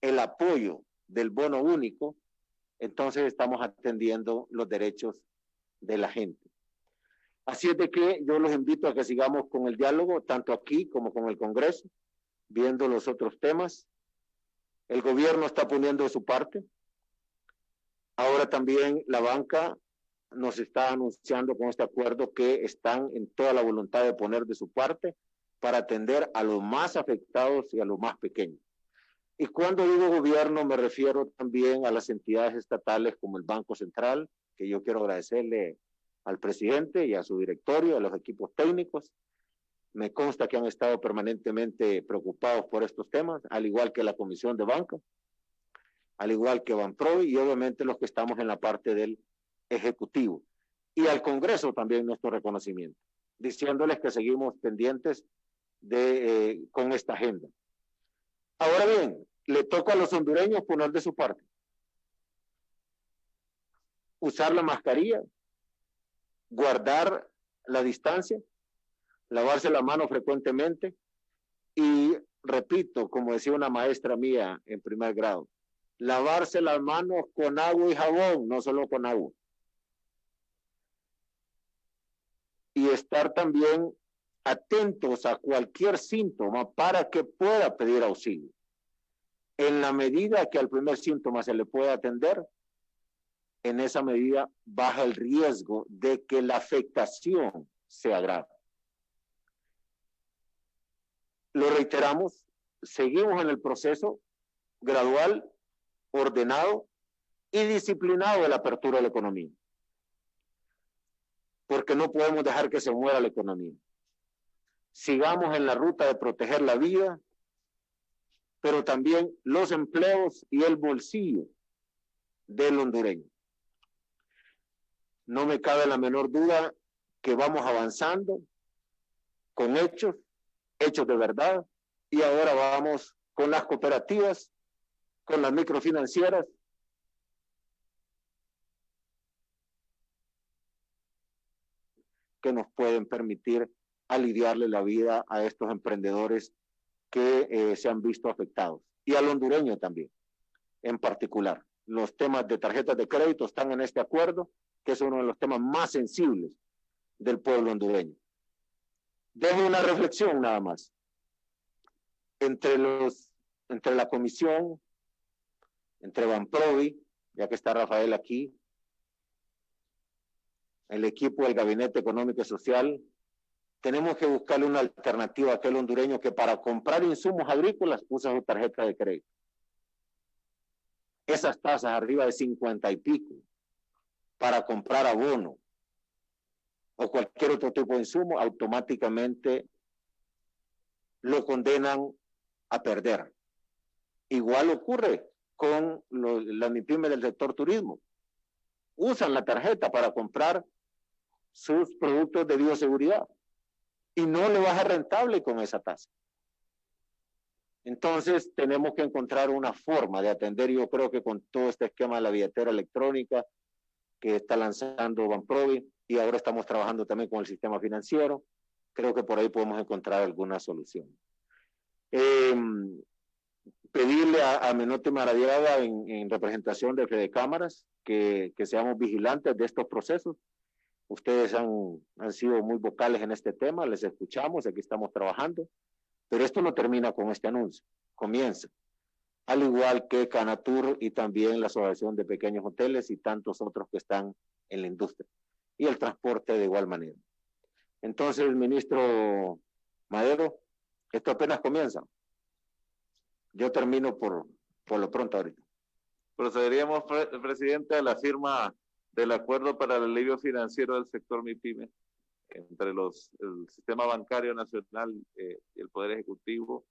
el apoyo del bono único, entonces estamos atendiendo los derechos de la gente. Así es de que yo los invito a que sigamos con el diálogo, tanto aquí como con el Congreso, viendo los otros temas. El gobierno está poniendo de su parte. Ahora también la banca nos está anunciando con este acuerdo que están en toda la voluntad de poner de su parte para atender a los más afectados y a los más pequeños. Y cuando digo gobierno me refiero también a las entidades estatales como el Banco Central, que yo quiero agradecerle al presidente y a su directorio, a los equipos técnicos. Me consta que han estado permanentemente preocupados por estos temas, al igual que la Comisión de Banca, al igual que Banprovi y obviamente los que estamos en la parte del Ejecutivo. Y al Congreso también nuestro reconocimiento, diciéndoles que seguimos pendientes con esta agenda. Ahora bien, le toca a los hondureños poner de su parte. Usar la mascarilla, guardar la distancia, lavarse la mano frecuentemente y, repito, como decía una maestra mía en primer grado, lavarse las manos con agua y jabón, no solo con agua. Y estar también atentos a cualquier síntoma para que pueda pedir auxilio. En la medida que al primer síntoma se le pueda atender, en esa medida baja el riesgo de que la afectación se agrave. Lo reiteramos, seguimos en el proceso gradual, ordenado y disciplinado de la apertura de la economía. Porque no podemos dejar que se muera la economía. Sigamos en la ruta de proteger la vida, pero también los empleos y el bolsillo del hondureño. No me cabe la menor duda que vamos avanzando con hechos de verdad, y ahora vamos con las cooperativas, con las microfinancieras, que nos pueden permitir aliviarle la vida a estos emprendedores que se han visto afectados, y al hondureño también, en particular. Los temas de tarjetas de crédito están en este acuerdo, que es uno de los temas más sensibles del pueblo hondureño. Dejo una reflexión nada más. Entre la comisión, entre Banprovi, ya que está Rafael aquí, el equipo del Gabinete Económico y Social, tenemos que buscarle una alternativa a aquel hondureño que para comprar insumos agrícolas usa su tarjeta de crédito. Esas tasas arriba de 50 y pico para comprar abono o cualquier otro tipo de insumo, automáticamente lo condenan a perder. Igual ocurre con las MIPYMES del sector turismo. Usan la tarjeta para comprar sus productos de bioseguridad y no le baja rentable con esa tasa. Entonces tenemos que encontrar una forma de atender. Yo creo que con todo este esquema de la billetera electrónica que está lanzando Banprovi, y ahora estamos trabajando también con el sistema financiero, creo que por ahí podemos encontrar alguna solución. Pedirle a Menotti Maradiaga en representación de Fede Cámaras que seamos vigilantes de estos procesos. Ustedes han sido muy vocales en este tema, les escuchamos, aquí estamos trabajando, pero esto no termina con este anuncio, comienza. Al igual que Canatur y también la Asociación de Pequeños Hoteles y tantos otros que están en la industria. Y el transporte de igual manera. Entonces, ministro Madero, esto apenas comienza. Yo termino por lo pronto ahorita. Procederíamos, presidente, a la firma del acuerdo para el alivio financiero del sector MIPYME entre el Sistema Bancario Nacional y el Poder Ejecutivo,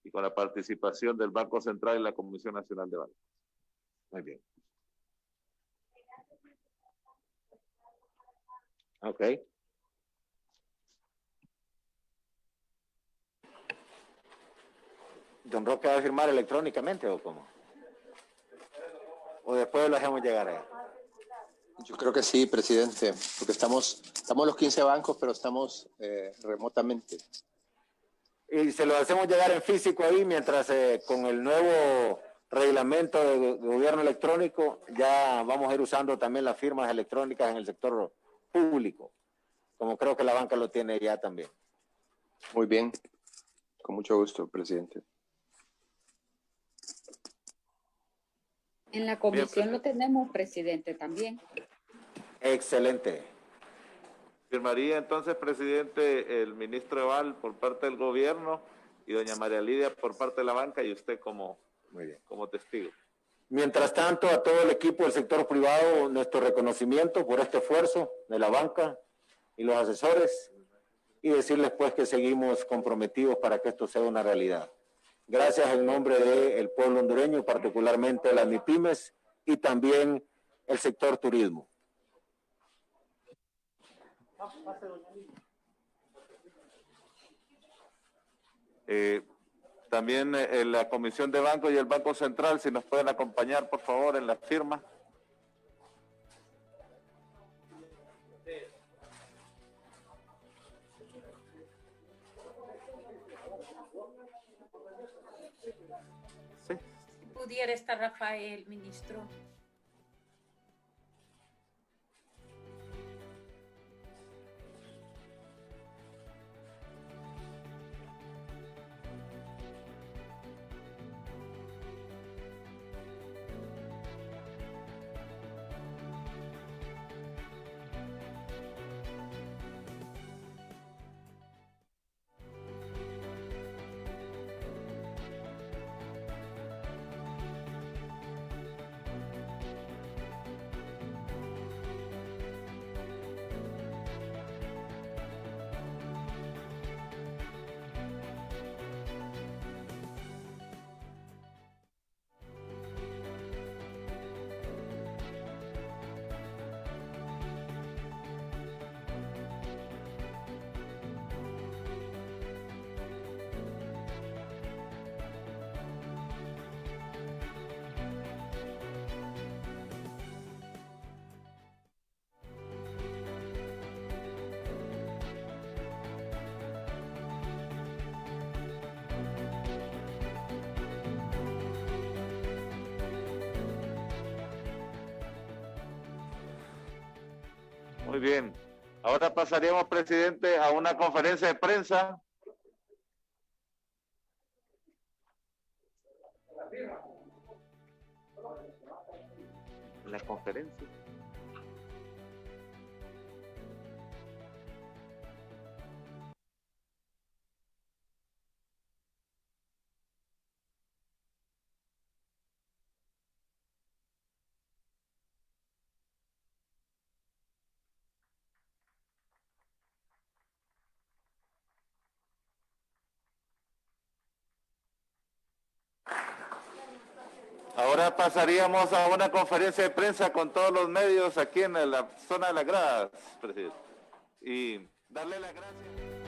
y con la participación del Banco Central y la Comisión Nacional de Bancos. Muy bien. Ok. ¿Don Roque va a firmar electrónicamente o cómo? ¿O después lo hacemos llegar ahí? Yo creo que sí, presidente, porque estamos los 15 bancos, pero estamos remotamente. Y se lo hacemos llegar en físico ahí, mientras con el nuevo reglamento de gobierno electrónico ya vamos a ir usando también las firmas electrónicas en el sector público, como creo que la banca lo tiene ya también. Muy bien, con mucho gusto, presidente. En la comisión lo tenemos, presidente, también. Excelente. Firmaría entonces, presidente, el ministro Eval por parte del gobierno y doña María Lidia por parte de la banca y usted como testigo. Mientras tanto, a todo el equipo del sector privado, nuestro reconocimiento por este esfuerzo de la banca y los asesores, y decirles pues que seguimos comprometidos para que esto sea una realidad. Gracias en nombre del pueblo hondureño, particularmente de las MIPYMES y también el sector turismo. También la Comisión de Bancos y el Banco Central, si nos pueden acompañar, por favor, en la firma. Sí. Pudiera estar Rafael, ministro. Muy bien. Ahora pasaríamos, presidente, a una conferencia de prensa. La conferencia. Ahora pasaríamos a una conferencia de prensa con todos los medios aquí en la zona de las gradas, presidente. Y darle las gracias.